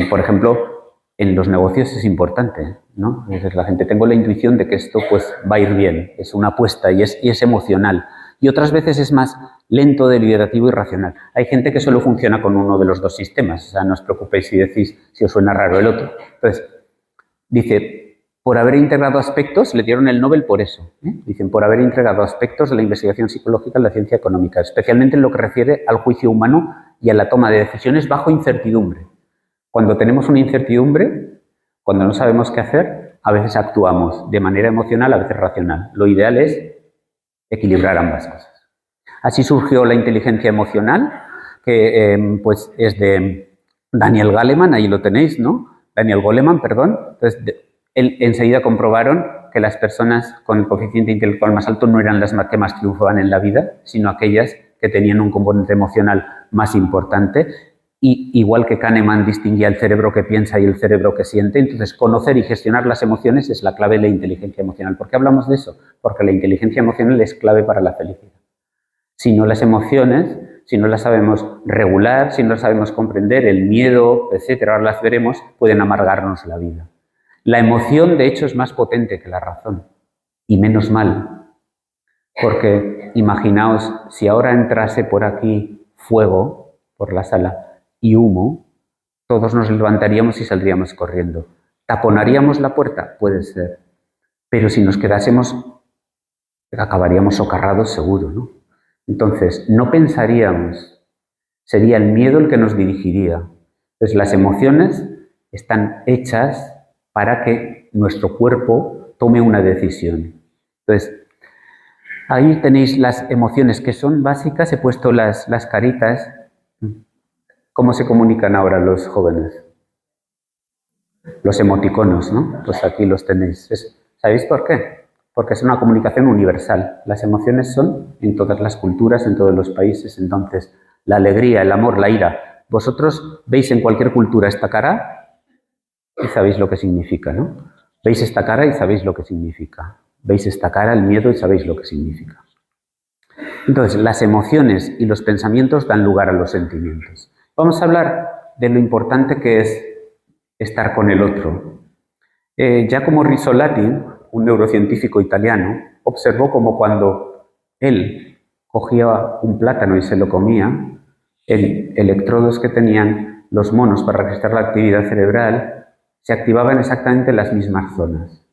por ejemplo, en los negocios es importante, ¿no? Entonces, la gente, tengo la intuición de que esto pues va a ir bien, es una apuesta y es emocional. Y otras veces es más lento, deliberativo y racional. Hay gente que solo funciona con uno de los dos sistemas, o sea, no os preocupéis si decís si os suena raro el otro. Entonces, dice, por haber integrado aspectos, le dieron el Nobel por eso, dicen, por haber integrado aspectos de la investigación psicológica en la ciencia económica, especialmente en lo que refiere al juicio humano y a la toma de decisiones bajo incertidumbre. Cuando tenemos una incertidumbre, cuando no sabemos qué hacer, a veces actuamos de manera emocional, a veces racional. Lo ideal es equilibrar ambas cosas. Así surgió la inteligencia emocional, que pues es de Daniel Goleman, ahí lo tenéis, ¿no? Daniel Goleman, perdón. Entonces, enseguida comprobaron que las personas con el coeficiente intelectual más alto no eran las que más triunfaban en la vida, sino aquellas que tenían un componente emocional más importante. Y igual que Kahneman distinguía el cerebro que piensa y el cerebro que siente, entonces conocer y gestionar las emociones es la clave de la inteligencia emocional. ¿Por qué hablamos de eso? Porque la inteligencia emocional es clave para la felicidad. Si no, las emociones, si no las sabemos regular, si no las sabemos comprender, el miedo, etcétera, ahora las veremos, pueden amargarnos la vida. La emoción, de hecho, es más potente que la razón. Y menos mal. Porque imaginaos, si ahora entrase por aquí fuego, por la sala, y humo, todos nos levantaríamos y saldríamos corriendo. ¿Taponaríamos la puerta? Puede ser. Pero si nos quedásemos, acabaríamos socarrados seguro, ¿no? Entonces, no pensaríamos, sería el miedo el que nos dirigiría. Entonces, las emociones están hechas para que nuestro cuerpo tome una decisión. Entonces, ahí tenéis las emociones que son básicas, he puesto las caritas. ¿Cómo se comunican ahora los jóvenes? Los emoticonos, ¿no? Pues aquí los tenéis. ¿Sabéis por qué? Porque es una comunicación universal. Las emociones son en todas las culturas, en todos los países. Entonces, la alegría, el amor, la ira. Vosotros veis en cualquier cultura esta cara y sabéis lo que significa, ¿no? Veis esta cara y sabéis lo que significa. Veis esta cara, el miedo, y sabéis lo que significa. Entonces, las emociones y los pensamientos dan lugar a los sentimientos. Vamos a hablar de lo importante que es estar con el otro. Giacomo Rizzolatti, un neurocientífico italiano, observó como cuando él cogía un plátano y se lo comía, electrodos que tenían los monos para registrar la actividad cerebral se activaban exactamente en las mismas zonas.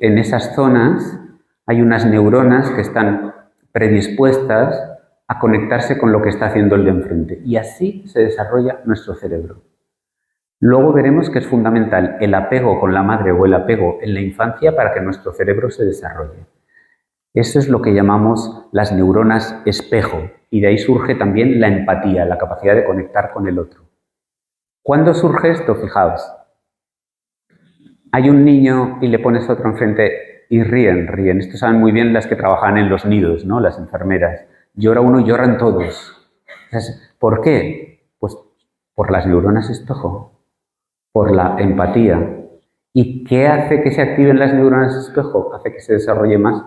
En esas zonas hay unas neuronas que están predispuestas a conectarse con lo que está haciendo el de enfrente. Y así se desarrolla nuestro cerebro. Luego veremos que es fundamental el apego con la madre o el apego en la infancia para que nuestro cerebro se desarrolle. Eso es lo que llamamos las neuronas espejo. Y de ahí surge también la empatía, la capacidad de conectar con el otro. ¿Cuándo surge esto? Fijaos. Hay un niño y le pones otro enfrente y ríen. Esto saben muy bien las que trabajan en los nidos, ¿no? Las enfermeras. Llora uno y lloran todos. ¿Por qué? Pues por las neuronas espejo, por la empatía. ¿Y qué hace que se activen las neuronas espejo? Hace que se desarrolle más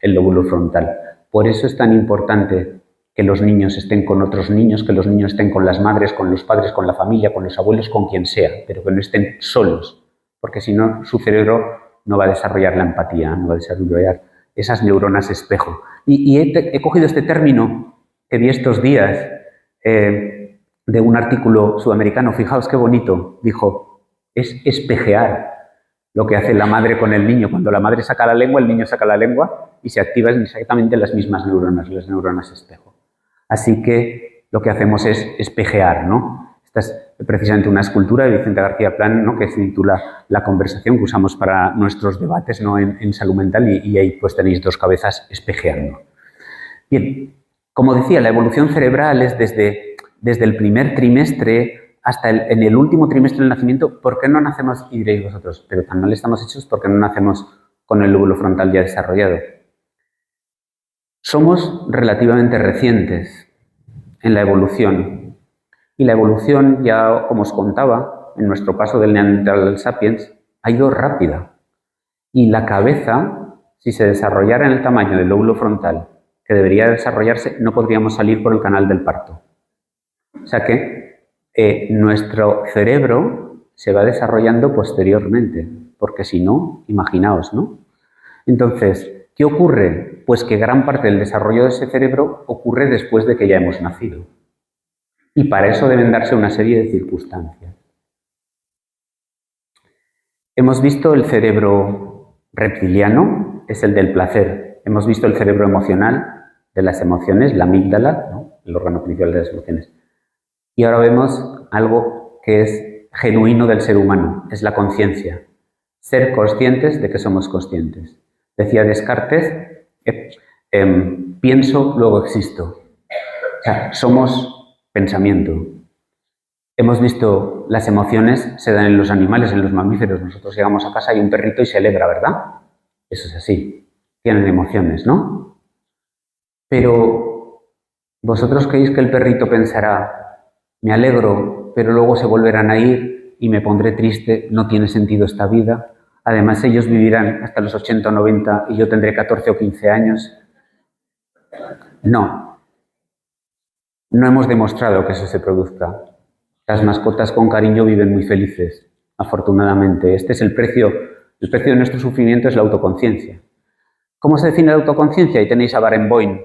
el lóbulo frontal. Por eso es tan importante que los niños estén con otros niños, que los niños estén con las madres, con los padres, con la familia, con los abuelos, con quien sea, pero que no estén solos, porque si no, su cerebro no va a desarrollar la empatía, no va a desarrollar esas neuronas espejo. Y he cogido este término que vi estos días de un artículo sudamericano, fijaos qué bonito, dijo, es espejear lo que hace la madre con el niño. Cuando la madre saca la lengua, el niño saca la lengua y se activan exactamente las mismas neuronas, las neuronas espejo. Así que lo que hacemos es espejear, ¿no? Esta es precisamente una escultura de Vicente García Plan, ¿no?, que se titula La conversación, que usamos para nuestros debates, ¿no?, en salud mental, y ahí pues tenéis dos cabezas espejeando. Bien, como decía, la evolución cerebral es desde el primer trimestre hasta en el último trimestre del nacimiento. ¿Por qué no nacemos? Y diréis vosotros, pero tan mal estamos hechos, ¿por qué no nacemos con el lóbulo frontal ya desarrollado? Somos relativamente recientes en la evolución. Y la evolución, ya como os contaba, en nuestro paso del Neandertal al Sapiens, ha ido rápida. Y la cabeza, si se desarrollara en el tamaño del lóbulo frontal que debería desarrollarse, no podríamos salir por el canal del parto. O sea que nuestro cerebro se va desarrollando posteriormente, porque si no, imaginaos, ¿no? Entonces, ¿qué ocurre? Pues que gran parte del desarrollo de ese cerebro ocurre después de que ya hemos nacido. Y para eso deben darse una serie de circunstancias. Hemos visto el cerebro reptiliano, es el del placer. Hemos visto el cerebro emocional, de las emociones, la amígdala, ¿no?, el órgano principal de las emociones. Y ahora vemos algo que es genuino del ser humano, es la conciencia. Ser conscientes de que somos conscientes. Decía Descartes, pienso, luego existo. O sea, somos pensamiento. Hemos visto las emociones se dan en los animales, en los mamíferos. Nosotros llegamos a casa y un perrito y se alegra, ¿verdad? Eso es así. Tienen emociones, ¿no? Pero vosotros creéis que el perrito pensará, me alegro, pero luego se volverán a ir y me pondré triste, no tiene sentido esta vida. Además, ellos vivirán hasta los 80 o 90 y yo tendré 14 o 15 años. No. No hemos demostrado que eso se produzca. Las mascotas con cariño viven muy felices, afortunadamente. Este es el precio de nuestro sufrimiento, es la autoconciencia. ¿Cómo se define la autoconciencia? Ahí tenéis a Barenboim.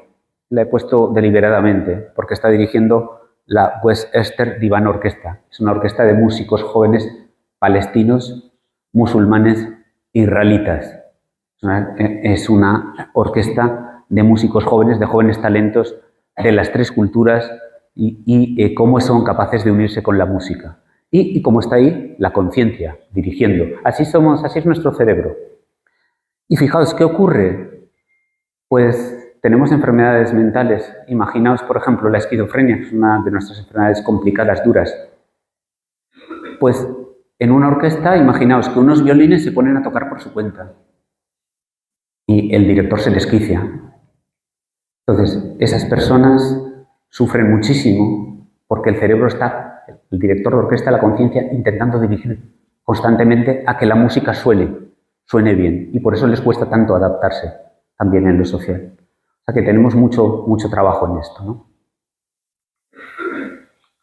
La he puesto deliberadamente porque está dirigiendo la Westminster Divan Orchestra. Es una orquesta de músicos jóvenes palestinos, musulmanes, israelitas. Es una orquesta de músicos jóvenes, de jóvenes talentos de las tres culturas y cómo son capaces de unirse con la música. Y cómo está ahí la conciencia, dirigiendo. Así somos, así es nuestro cerebro. Y fijaos, ¿qué ocurre? Pues tenemos enfermedades mentales. Imaginaos, por ejemplo, la esquizofrenia, que es una de nuestras enfermedades complicadas, duras. Pues en una orquesta, imaginaos que unos violines se ponen a tocar por su cuenta y el director se desquicia. Entonces, esas personas sufren muchísimo porque el cerebro está, el director de orquesta, la conciencia, intentando dirigir constantemente a que la música suene bien, y por eso les cuesta tanto adaptarse también en lo social. O sea que tenemos mucho trabajo en esto, ¿no?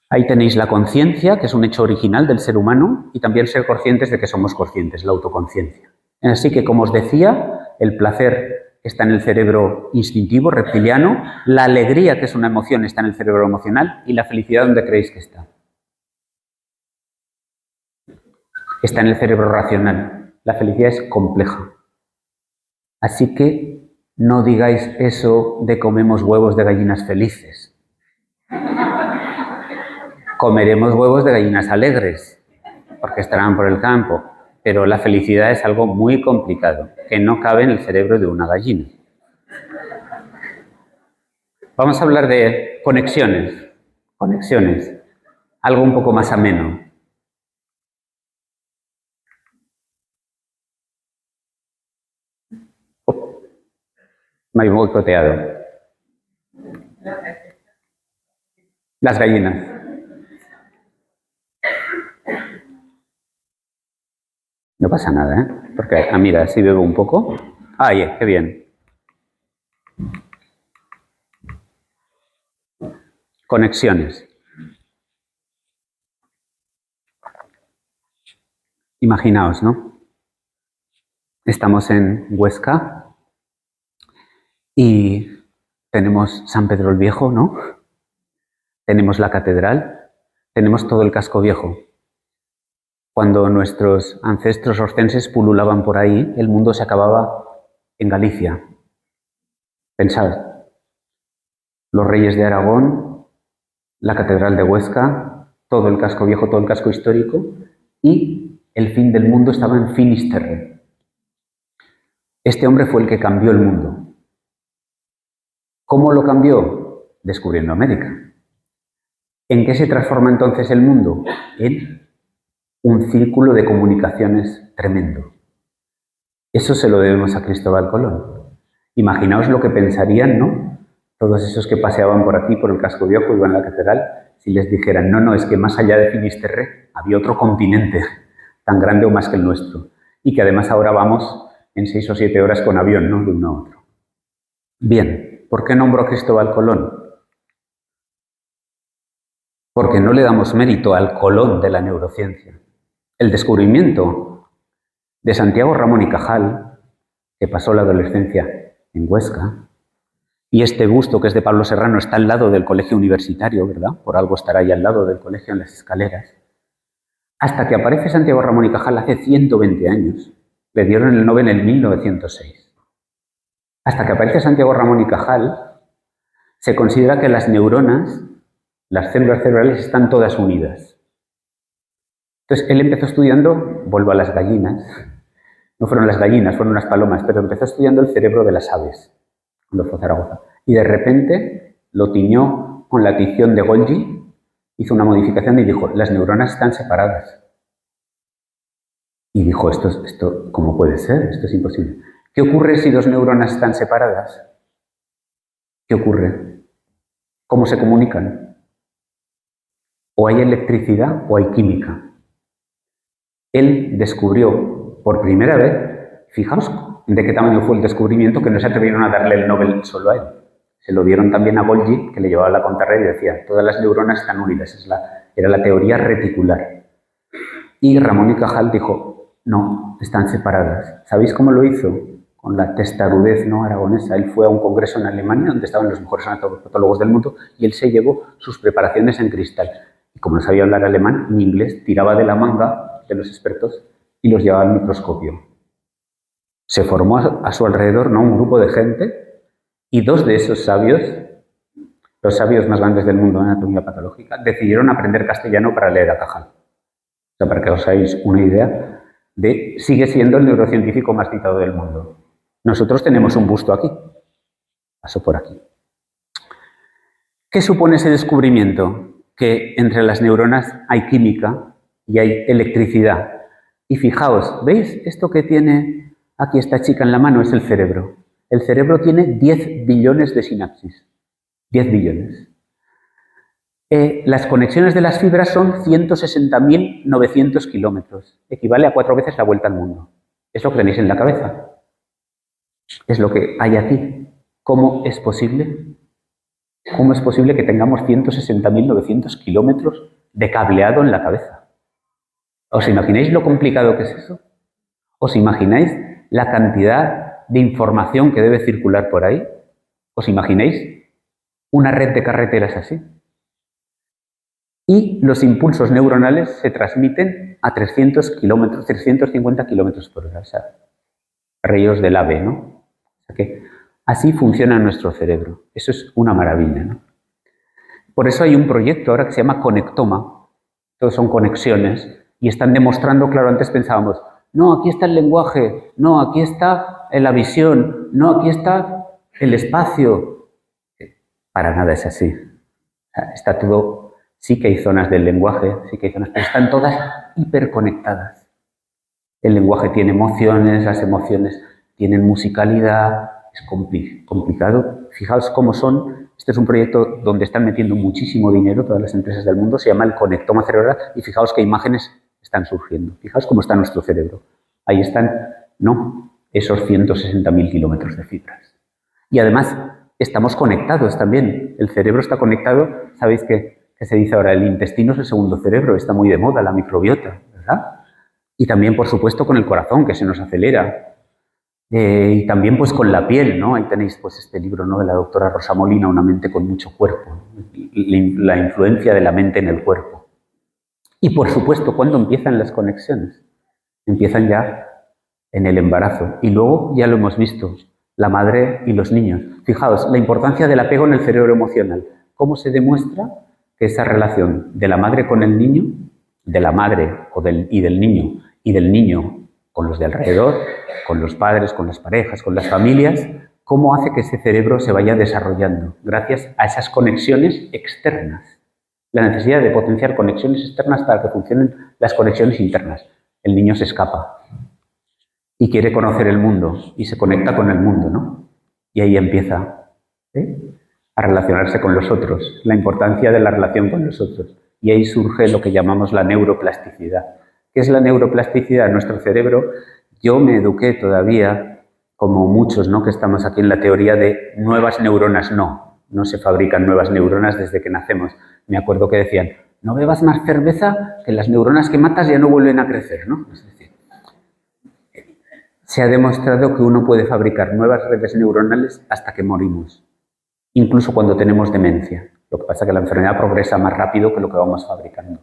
Ahí tenéis la conciencia, que es un hecho original del ser humano, y también ser conscientes de que somos conscientes, la autoconciencia. Así que, como os decía, el placer está en el cerebro instintivo, reptiliano, la alegría, que es una emoción, está en el cerebro emocional, y la felicidad, ¿dónde creéis que está? Está en el cerebro racional. La felicidad es compleja. Así que no digáis eso de comemos huevos de gallinas felices. Comeremos huevos de gallinas alegres, porque estarán por el campo. Pero la felicidad es algo muy complicado, que no cabe en el cerebro de una gallina. Vamos a hablar de conexiones. Conexiones. Algo un poco más ameno. Me he boicoteado. Las gallinas. No pasa nada, ¿eh? Porque, mira, si bebo un poco. ¡Ay, qué bien! Conexiones. Imaginaos, ¿no? Estamos en Huesca y tenemos San Pedro el Viejo, ¿no? Tenemos la catedral, tenemos todo el casco viejo. Cuando nuestros ancestros orcenses pululaban por ahí, el mundo se acababa en Galicia. Pensad, los reyes de Aragón, la catedral de Huesca, todo el casco viejo, todo el casco histórico, y el fin del mundo estaba en Finisterre. Este hombre fue el que cambió el mundo. ¿Cómo lo cambió? Descubriendo América. ¿En qué se transforma entonces el mundo? En un círculo de comunicaciones tremendo. Eso se lo debemos a Cristóbal Colón. Imaginaos lo que pensarían, ¿no? Todos esos que paseaban por aquí, por el casco viejo, iban a la catedral, si les dijeran, no, es que más allá de Finisterre había otro continente tan grande o más que el nuestro, y que además ahora vamos en 6 o 7 horas con avión, ¿no? De uno a otro. Bien, ¿por qué nombró Cristóbal Colón? Porque no le damos mérito al Colón de la neurociencia. El descubrimiento de Santiago Ramón y Cajal, que pasó la adolescencia en Huesca, y este busto que es de Pablo Serrano está al lado del colegio universitario, ¿verdad? Por algo estará ahí al lado del colegio en las escaleras. Hasta que aparece Santiago Ramón y Cajal hace 120 años. Le dieron el Nobel en 1906. Hasta que aparece Santiago Ramón y Cajal, se considera que las neuronas, las células cerebrales, están todas unidas. Entonces, él empezó estudiando, vuelvo a las gallinas, no fueron las gallinas, fueron unas palomas, pero empezó estudiando el cerebro de las aves, cuando fue a Zaragoza. Y de repente lo tiñó con la tinción de Golgi, hizo una modificación y dijo, las neuronas están separadas. Y dijo, esto ¿cómo puede ser? Esto es imposible. ¿Qué ocurre si dos neuronas están separadas? ¿Qué ocurre? ¿Cómo se comunican? O hay electricidad o hay química. Él descubrió por primera vez, fijaos de qué tamaño fue el descubrimiento, que no se atrevieron a darle el Nobel solo a él. Se lo dieron también a Golgi, que le llevaba la contraria y decía, todas las neuronas están unidas, era la teoría reticular. Y Ramón y Cajal dijo, no, están separadas. ¿Sabéis cómo lo hizo? Con la testarudez, ¿no?, aragonesa. Él fue a un congreso en Alemania, donde estaban los mejores anatopatólogos del mundo, y él se llevó sus preparaciones en cristal. Y como no sabía hablar alemán ni inglés, tiraba de la manga de los expertos y los llevaba al microscopio. Se formó a su alrededor, ¿no?, un grupo de gente, y dos de esos sabios, los sabios más grandes del mundo en anatomía patológica, decidieron aprender castellano para leer a Cajal. O sea, para que os hagáis una idea de, sigue siendo el neurocientífico más citado del mundo. Nosotros tenemos un busto aquí. Paso por aquí. ¿Qué supone ese descubrimiento? Que entre las neuronas hay química y hay electricidad. Y fijaos, ¿veis esto que tiene aquí esta chica en la mano? Es el cerebro. El cerebro tiene 10 billones de sinapsis. 10 billones. Las conexiones de las fibras son 160.900 kilómetros. Equivale a 4 veces la vuelta al mundo. Es lo que tenéis en la cabeza. Es lo que hay aquí. ¿Cómo es posible? ¿Cómo es posible que tengamos 160.900 kilómetros de cableado en la cabeza? ¿Os imagináis lo complicado que es eso? ¿Os imagináis la cantidad de información que debe circular por ahí? ¿Os imagináis una red de carreteras así? Y los impulsos neuronales se transmiten a 350 kilómetros por hora. O sea, rayos del AVE, ¿no? O sea que así funciona nuestro cerebro. Eso es una maravilla, ¿no? Por eso hay un proyecto ahora que se llama Conectoma. Todos son conexiones y están demostrando, claro, antes pensábamos, no, aquí está el lenguaje, no, aquí está la visión, no, aquí está el espacio. Para nada es así. O sea, está todo, sí que hay zonas del lenguaje, sí que hay zonas, pero están todas hiperconectadas. El lenguaje tiene emociones, las emociones tienen musicalidad, es complicado. Fijaos cómo son. Este es un proyecto donde están metiendo muchísimo dinero todas las empresas del mundo, se llama el Conectoma Cerebral, y fijaos qué imágenes están surgiendo. Fijaos cómo está nuestro cerebro. Ahí están, ¿no?, esos 160.000 kilómetros de fibras. Y además, estamos conectados también. El cerebro está conectado. ¿Sabéis qué se dice ahora? El intestino es el segundo cerebro. Está muy de moda la microbiota, ¿verdad? Y también, por supuesto, con el corazón, que se nos acelera. Y también pues con la piel, ¿no? Ahí tenéis pues este libro, ¿no?, de la doctora Rosa Molina, Una mente con mucho cuerpo, ¿no? La influencia de la mente en el cuerpo. Y por supuesto, ¿cuándo empiezan las conexiones? Empiezan ya en el embarazo. Y luego ya lo hemos visto, la madre y los niños. Fijaos, la importancia del apego en el cerebro emocional. ¿Cómo se demuestra que esa relación de la madre con el niño, de la madre y del niño con los de alrededor, con los padres, con las parejas, con las familias, cómo hace que ese cerebro se vaya desarrollando? Gracias a esas conexiones externas. La necesidad de potenciar conexiones externas para que funcionen las conexiones internas. El niño se escapa y quiere conocer el mundo y se conecta con el mundo, ¿no? Y ahí empieza a relacionarse con los otros, la importancia de la relación con los otros. Y ahí surge lo que llamamos la neuroplasticidad. ¿Qué es la neuroplasticidad? Nuestro cerebro, yo me eduqué todavía, como muchos, ¿no?, que estamos aquí en la teoría de nuevas neuronas. No se fabrican nuevas neuronas desde que nacemos. Me acuerdo que decían, no bebas más cerveza, que las neuronas que matas ya no vuelven a crecer, ¿no? Es decir, se ha demostrado que uno puede fabricar nuevas redes neuronales hasta que morimos, incluso cuando tenemos demencia. Lo que pasa es que la enfermedad progresa más rápido que lo que vamos fabricando.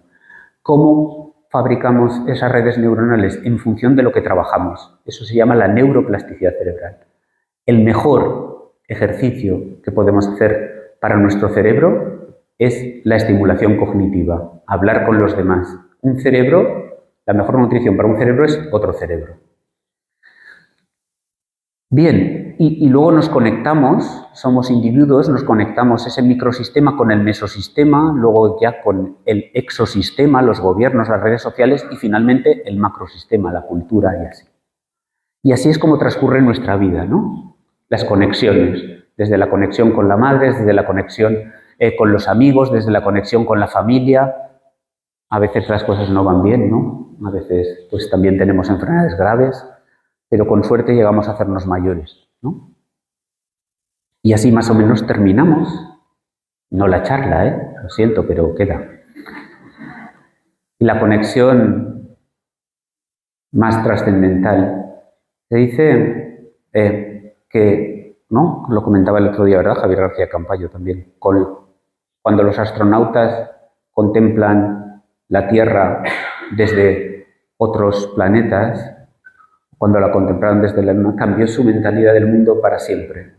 ¿Cómo fabricamos esas redes neuronales? En función de lo que trabajamos. Eso se llama la neuroplasticidad cerebral. El mejor ejercicio que podemos hacer para nuestro cerebro es la estimulación cognitiva, hablar con los demás. Un cerebro, la mejor nutrición para un cerebro es otro cerebro. Bien, y luego nos conectamos, somos individuos, nos conectamos ese microsistema con el mesosistema, luego ya con el exosistema, los gobiernos, las redes sociales y finalmente el macrosistema, la cultura y así. Y así es como transcurre nuestra vida, ¿no? Las conexiones, desde la conexión con la madre, desde la conexión con los amigos, desde la conexión con la familia. A veces las cosas no van bien, ¿no? A veces pues también tenemos enfermedades graves, pero con suerte llegamos a hacernos mayores, ¿no? Y así más o menos terminamos. No la charla, lo siento, pero queda. Y la conexión más trascendental. Se dice que, ¿no?, lo comentaba el otro día, ¿verdad?, Javier García Campayo también, cuando los astronautas contemplan la Tierra desde otros planetas, cuando la contemplaron desde la Luna, cambió su mentalidad del mundo para siempre.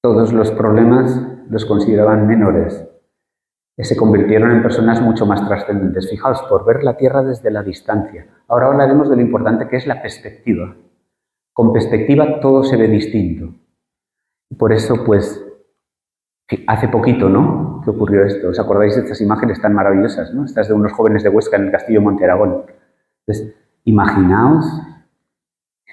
Todos los problemas los consideraban menores. Se convirtieron en personas mucho más trascendentes. Fijaos, por ver la Tierra desde la distancia. Ahora hablaremos de lo importante que es la perspectiva. Con perspectiva todo se ve distinto. Por eso, pues, hace poquito, ¿no?, que ocurrió esto. ¿Os acordáis de estas imágenes tan maravillosas, ¿no? Estas de unos jóvenes de Huesca en el Castillo Monte Aragón. Entonces, imaginaos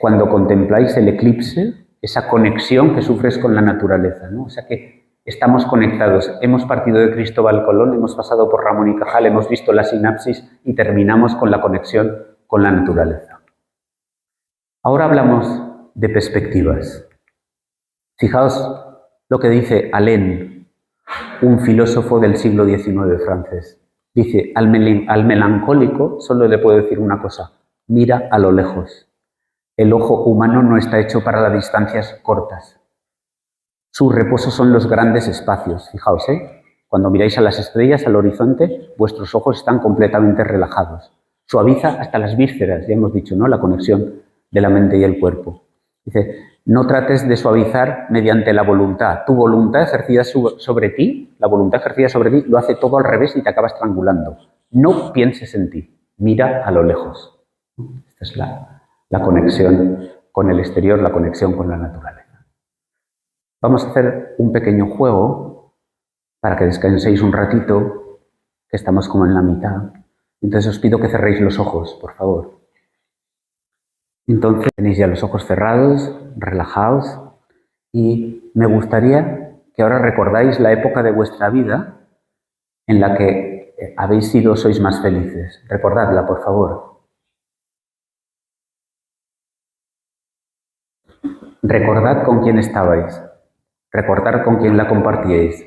cuando contempláis el eclipse, esa conexión que sufres con la naturaleza, ¿no? O sea que estamos conectados. Hemos partido de Cristóbal Colón, hemos pasado por Ramón y Cajal, hemos visto la sinapsis y terminamos con la conexión con la naturaleza. Ahora hablamos de perspectivas. Fijaos lo que dice Alain, un filósofo del siglo XIX francés. Dice, al melancólico solo le puedo decir una cosa: mira a lo lejos. El ojo humano no está hecho para las distancias cortas. Su reposo son los grandes espacios. Fijaos, cuando miráis a las estrellas, al horizonte, vuestros ojos están completamente relajados. Suaviza hasta las vísceras, ya hemos dicho, ¿no?, la conexión de la mente y el cuerpo. Dice, no trates de suavizar mediante la voluntad. Tu voluntad ejercida sobre ti, la voluntad ejercida sobre ti, lo hace todo al revés y te acaba estrangulando. No pienses en ti, mira a lo lejos. Esta es la conexión con el exterior, la conexión con la naturaleza. Vamos a hacer un pequeño juego para que descanséis un ratito, que estamos como en la mitad. Entonces os pido que cerréis los ojos, por favor. Entonces tenéis ya los ojos cerrados, relajaos, y me gustaría que ahora recordáis la época de vuestra vida en la que habéis sido, sois más felices. Recordadla, por favor. Recordad con quién estabais. Recordad con quién la compartíais.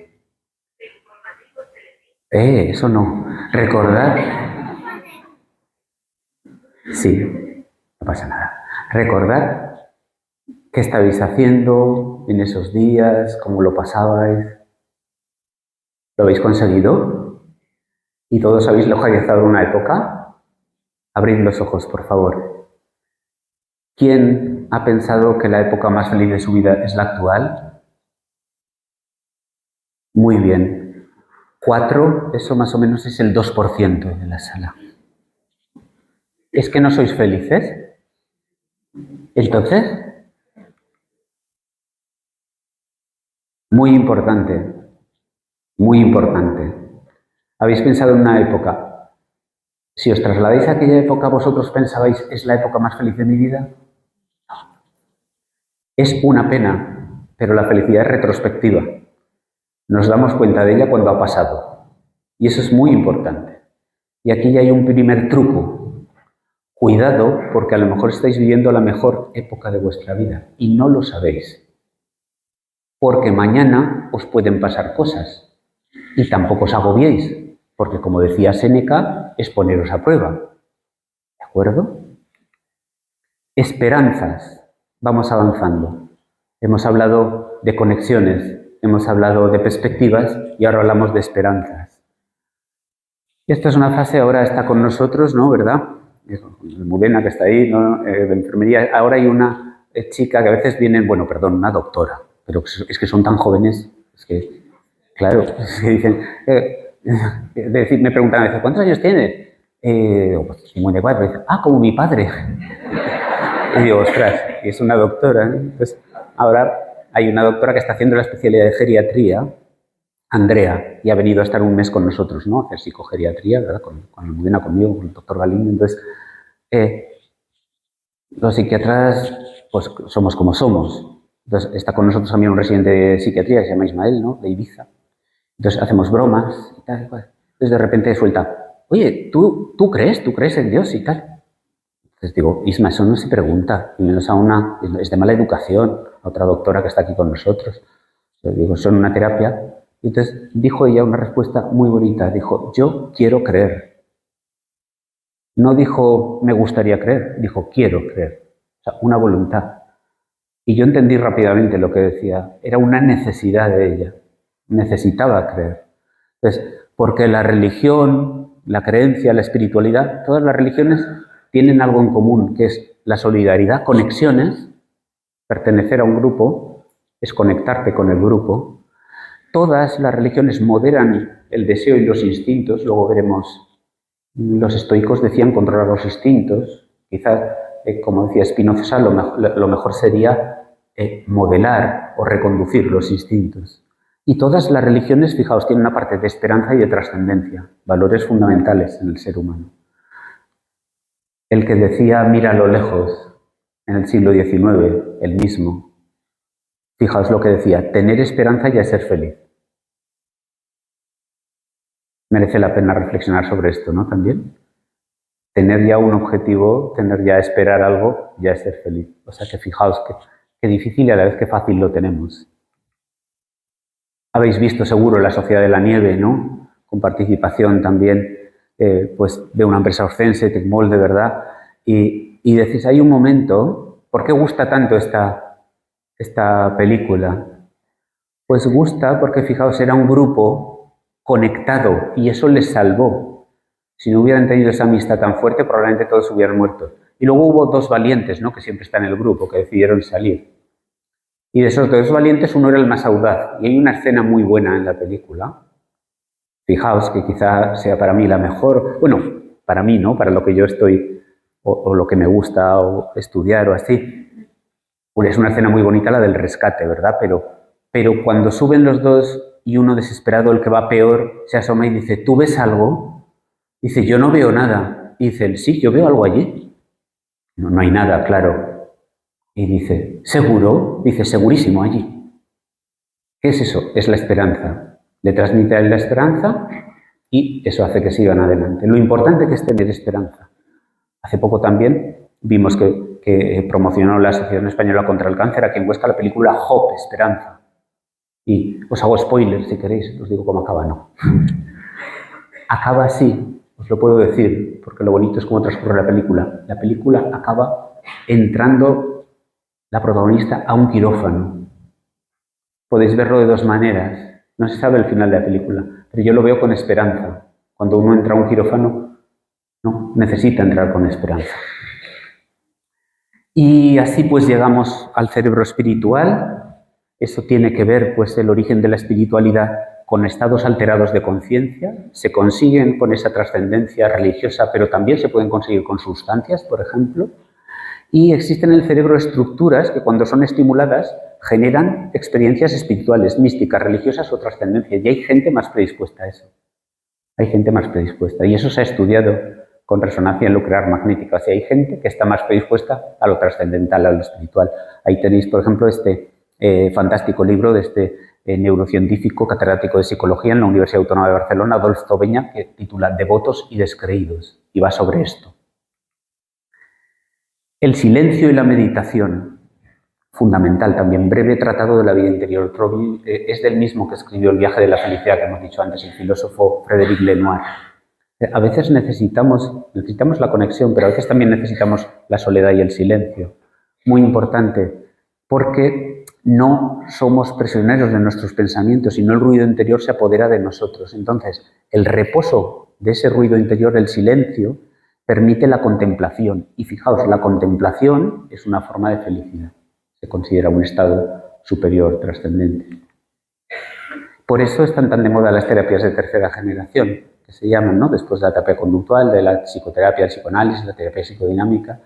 Eso no. Recordad. Sí, no pasa nada. Recordad ¿Qué estabais haciendo en esos días? ¿Cómo lo pasabais? ¿Lo habéis conseguido? ¿Y todos habéis localizado una época? Abrid los ojos, por favor. ¿Quién ha pensado que la época más feliz de su vida es la actual? Muy bien. 4, eso más o menos es el 2% de la sala. ¿Es que no sois felices? Entonces, muy importante, muy importante. ¿Habéis pensado en una época? Si os trasladáis a aquella época, vosotros pensabais, ¿es la época más feliz de mi vida? Es una pena, pero la felicidad es retrospectiva. Nos damos cuenta de ella cuando ha pasado. Y eso es muy importante. Y aquí ya hay un primer truco. Cuidado, porque a lo mejor estáis viviendo la mejor época de vuestra vida y no lo sabéis. Porque mañana os pueden pasar cosas. Y tampoco os agobiéis, porque como decía Séneca, es poneros a prueba. ¿De acuerdo? Esperanzas. Vamos avanzando. Hemos hablado de conexiones, hemos hablado de perspectivas y ahora hablamos de esperanzas. Esta es una fase, ahora está con nosotros, ¿no? ¿Verdad? Mudena, que está ahí, ¿no? De enfermería. Ahora hay una chica que a veces vienen, bueno, perdón, una doctora, pero es que son tan jóvenes, es que, claro, es que dicen, me preguntan a veces, ¿cuántos años tienes? Pues 54. Dicen, como mi padre. Y digo, ostras, y es una doctora. Entonces, ahora hay una doctora que está haciendo la especialidad de geriatría, Andrea, y ha venido a estar un mes con nosotros, ¿no? A hacer psicogeriatría, ¿verdad? Con Almudena, conmigo, con el doctor Galindo. Entonces, los psiquiatras, pues somos como somos. Entonces, está con nosotros también un residente de psiquiatría que se llama Ismael, ¿no? De Ibiza. Entonces, hacemos bromas y tal, y cual. Entonces, de repente suelta, oye, ¿tú crees en Dios y tal? Entonces digo, Isma, eso no se pregunta, y menos a una, es de mala educación, a otra doctora que está aquí con nosotros. Entonces digo, son una terapia. Y entonces dijo ella una respuesta muy bonita, dijo, yo quiero creer. No dijo, me gustaría creer, dijo, quiero creer. O sea, una voluntad. Y yo entendí rápidamente lo que decía, era una necesidad de ella, necesitaba creer. Entonces, porque la religión, la creencia, la espiritualidad, todas las religiones tienen algo en común, que es la solidaridad, conexiones, pertenecer a un grupo, es conectarte con el grupo. Todas las religiones moderan el deseo y los instintos, luego veremos, los estoicos decían controlar los instintos, quizás, como decía Spinoza, lo mejor sería modelar o reconducir los instintos. Y todas las religiones, fijaos, tienen una parte de esperanza y de trascendencia, valores fundamentales en el ser humano. El que decía, mira a lo lejos, en el siglo XIX, el mismo. Fijaos lo que decía, tener esperanza ya es ser feliz. Merece la pena reflexionar sobre esto, ¿no? También. Tener ya un objetivo, tener ya esperar algo, ya es ser feliz. O sea que fijaos qué difícil y a la vez qué fácil lo tenemos. Habéis visto seguro La Sociedad de la Nieve, ¿no? Con participación también pues de una empresa oscense, Tecmol, de verdad. Y decís, hay un momento, ¿por qué gusta tanto esta película? Pues gusta porque, fijaos, era un grupo conectado y eso les salvó. Si no hubieran tenido esa amistad tan fuerte, probablemente todos hubieran muerto. Y luego hubo dos valientes, ¿no? Que siempre están en el grupo, que decidieron salir. Y de esos dos valientes, uno era el más audaz. Y hay una escena muy buena en la película. Fijaos que quizá sea para mí la mejor, bueno, para mí, ¿no? Para lo que yo estoy, o lo que me gusta o estudiar o así. Es una escena muy bonita la del rescate, ¿verdad? Pero cuando suben los dos y uno desesperado, el que va peor, se asoma y dice, ¿tú ves algo? Dice, yo no veo nada. Y dice, sí, yo veo algo allí. No hay nada, claro. Y dice, ¿seguro? Dice, segurísimo allí. ¿Qué es eso? Es la esperanza. Le transmiten la esperanza y eso hace que sigan adelante. Lo importante que es tener esperanza. Hace poco también vimos que promocionó la Asociación Española contra el Cáncer aquí en Huesca la película Hope, Esperanza. Y os hago spoilers si queréis, os digo cómo acaba, no. Acaba así, os lo puedo decir, porque lo bonito es cómo transcurre la película. La película acaba entrando la protagonista a un quirófano. Podéis verlo de dos maneras. No se sabe el final de la película, pero yo lo veo con esperanza. Cuando uno entra a un quirófano, no, necesita entrar con esperanza. Y así pues llegamos al cerebro espiritual. Eso tiene que ver, pues, el origen de la espiritualidad con estados alterados de conciencia. Se consiguen con esa trascendencia religiosa, pero también se pueden conseguir con sustancias, por ejemplo. Y existen en el cerebro estructuras que cuando son estimuladas generan experiencias espirituales, místicas, religiosas o trascendencia. Y hay gente más predispuesta a eso. Hay gente más predispuesta. Y eso se ha estudiado con resonancia nuclear magnética. O sea, hay gente que está más predispuesta a lo trascendental, a lo espiritual. Ahí tenéis, por ejemplo, este fantástico libro de este neurocientífico catedrático de psicología en la Universidad Autónoma de Barcelona, Adolf Zobeña, que titula Devotos y descreídos. Y va sobre esto. El silencio y la meditación, fundamental también, breve tratado de la vida interior, es del mismo que escribió El viaje de la felicidad, que hemos dicho antes, el filósofo Frédéric Lenoir. A veces necesitamos la conexión, pero a veces también necesitamos la soledad y el silencio. Muy importante, porque no somos prisioneros de nuestros pensamientos, sino el ruido interior se apodera de nosotros. Entonces, el reposo de ese ruido interior, el silencio, permite la contemplación. Y fijaos, la contemplación es una forma de felicidad. Se considera un estado superior, trascendente. Por eso están tan de moda las terapias de tercera generación, que se llaman, ¿no?, después de la terapia conductual, de la psicoterapia, el psicoanálisis, la terapia psicodinámica.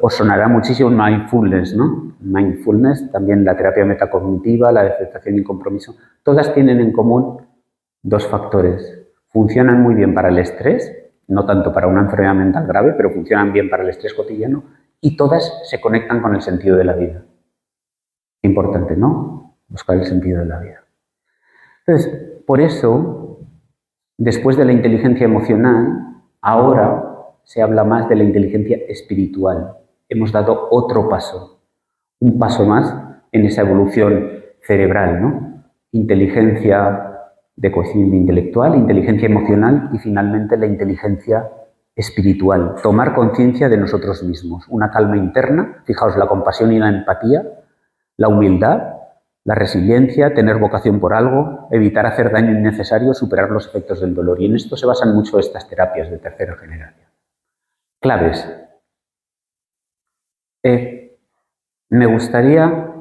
Os sonará muchísimo mindfulness, ¿no? Mindfulness, también la terapia metacognitiva, la de aceptación y compromiso. Todas tienen en común dos factores. Funcionan muy bien para el estrés, no tanto para una enfermedad mental grave, pero funcionan bien para el estrés cotidiano, y todas se conectan con el sentido de la vida. Importante, ¿no? Buscar el sentido de la vida. Entonces, por eso, después de la inteligencia emocional, ahora se habla más de la inteligencia espiritual. Hemos dado otro paso, un paso más en esa evolución cerebral, ¿no? Inteligencia de cociente intelectual, inteligencia emocional y finalmente la inteligencia espiritual. Tomar conciencia de nosotros mismos, una calma interna, fijaos, la compasión y la empatía, la humildad, la resiliencia, tener vocación por algo, evitar hacer daño innecesario, superar los efectos del dolor. Y en esto se basan mucho estas terapias de tercera generación. Claves. Me gustaría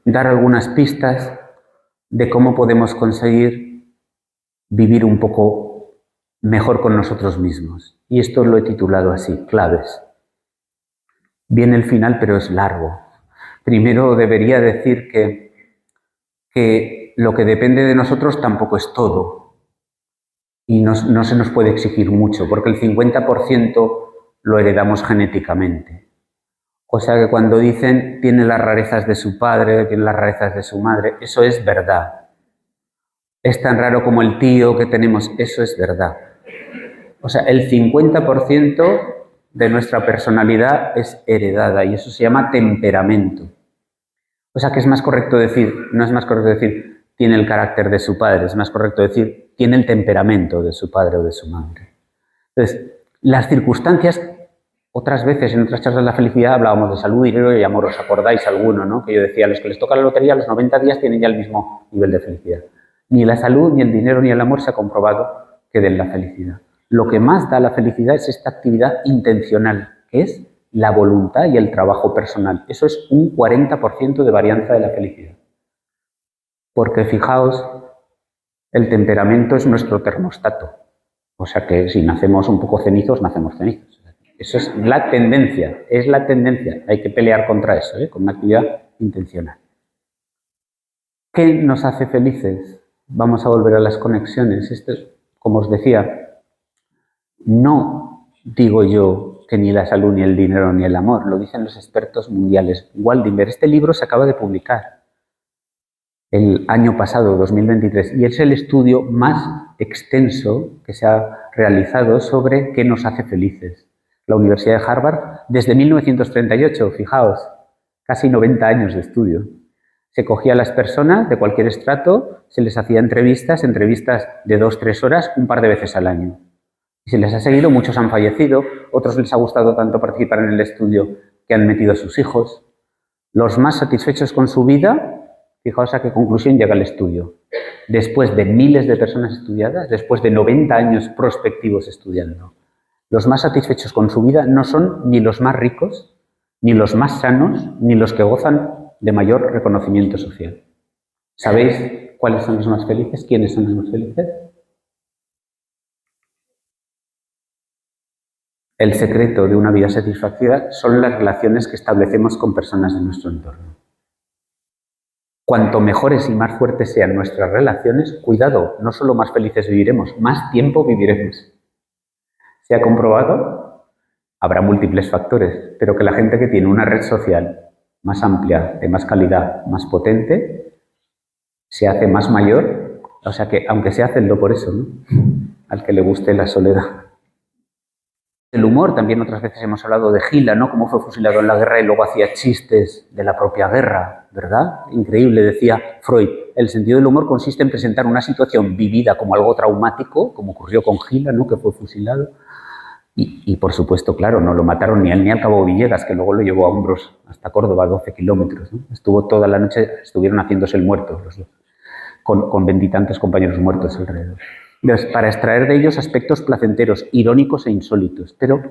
dar algunas pistas de cómo podemos conseguir vivir un poco mejor con nosotros mismos. Y esto lo he titulado así, claves. Viene el final, pero es largo. Primero debería decir que lo que depende de nosotros tampoco es todo. Y no se nos puede exigir mucho, porque el 50% lo heredamos genéticamente. O sea que cuando dicen tiene las rarezas de su padre, tiene las rarezas de su madre, eso es verdad. Es tan raro como el tío que tenemos, eso es verdad. O sea, el 50% de nuestra personalidad es heredada y eso se llama temperamento. O sea que es más correcto decir, no es más correcto decir tiene el carácter de su padre, es más correcto decir tiene el temperamento de su padre o de su madre. Entonces, las circunstancias, otras veces en otras charlas de la felicidad hablábamos de salud, dinero y amor, ¿os acordáis alguno, no? Que yo decía, a los que les toca la lotería a los 90 días tienen ya el mismo nivel de felicidad. Ni la salud, ni el dinero, ni el amor se ha comprobado que den la felicidad. Lo que más da la felicidad es esta actividad intencional, que es la voluntad y el trabajo personal. Eso es un 40% de varianza de la felicidad. Porque fijaos, el temperamento es nuestro termostato. O sea que si nacemos un poco cenizos, nacemos cenizos. Eso es la tendencia, Hay que pelear contra eso, con una actividad intencional. ¿Qué nos hace felices? Vamos a volver a las conexiones. Esto es, como os decía, no digo yo que ni la salud, ni el dinero, ni el amor, lo dicen los expertos mundiales. Waldinger, este libro se acaba de publicar el año pasado, 2023, y es el estudio más extenso que se ha realizado sobre qué nos hace felices. La Universidad de Harvard, desde 1938, fijaos, casi 90 años de estudio. Se cogía a las personas de cualquier estrato, se les hacía entrevistas de 2-3 horas, un par de veces al año. Y se les ha seguido, muchos han fallecido, otros les ha gustado tanto participar en el estudio que han metido a sus hijos. Los más satisfechos con su vida, fijaos a qué conclusión llega el estudio. Después de miles de personas estudiadas, después de 90 años prospectivos estudiando, los más satisfechos con su vida no son ni los más ricos, ni los más sanos, ni los que gozan de mayor reconocimiento social. ¿Sabéis cuáles son los más felices? ¿Quiénes son los más felices? El secreto de una vida satisfacida son las relaciones que establecemos con personas de nuestro entorno. Cuanto mejores y más fuertes sean nuestras relaciones, cuidado, no solo más felices viviremos, más tiempo viviremos. ¿Se ha comprobado? Habrá múltiples factores, pero que la gente que tiene una red social más amplia, de más calidad, más potente, se hace más mayor, o sea que aunque sea hacenlo por eso, ¿no? Al que le guste la soledad. El humor, también otras veces hemos hablado de Gila, ¿no? Cómo fue fusilado en la guerra y luego hacía chistes de la propia guerra, ¿verdad? Increíble, decía Freud. El sentido del humor consiste en presentar una situación vivida como algo traumático, como ocurrió con Gila, ¿no? Que fue fusilado. Y por supuesto, claro, no lo mataron ni a él ni al Cabo Villegas, que luego lo llevó a hombros hasta Córdoba, 12 kilómetros, ¿no? Estuvo toda la noche, estuvieron haciéndose el muerto los dos, con veintitantos compañeros muertos alrededor. Entonces, para extraer de ellos aspectos placenteros, irónicos e insólitos. Pero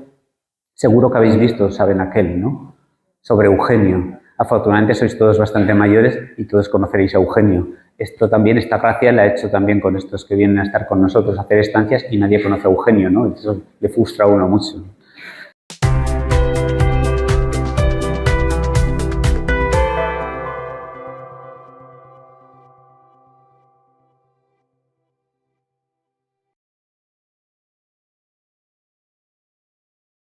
seguro que habéis visto, saben aquel, ¿no? Sobre Eugenio. Afortunadamente sois todos bastante mayores y todos conoceréis a Eugenio. Esto también, esta gracia la ha hecho también con estos que vienen a estar con nosotros a hacer estancias y nadie conoce a Eugenio, ¿no? Eso le frustra a uno mucho.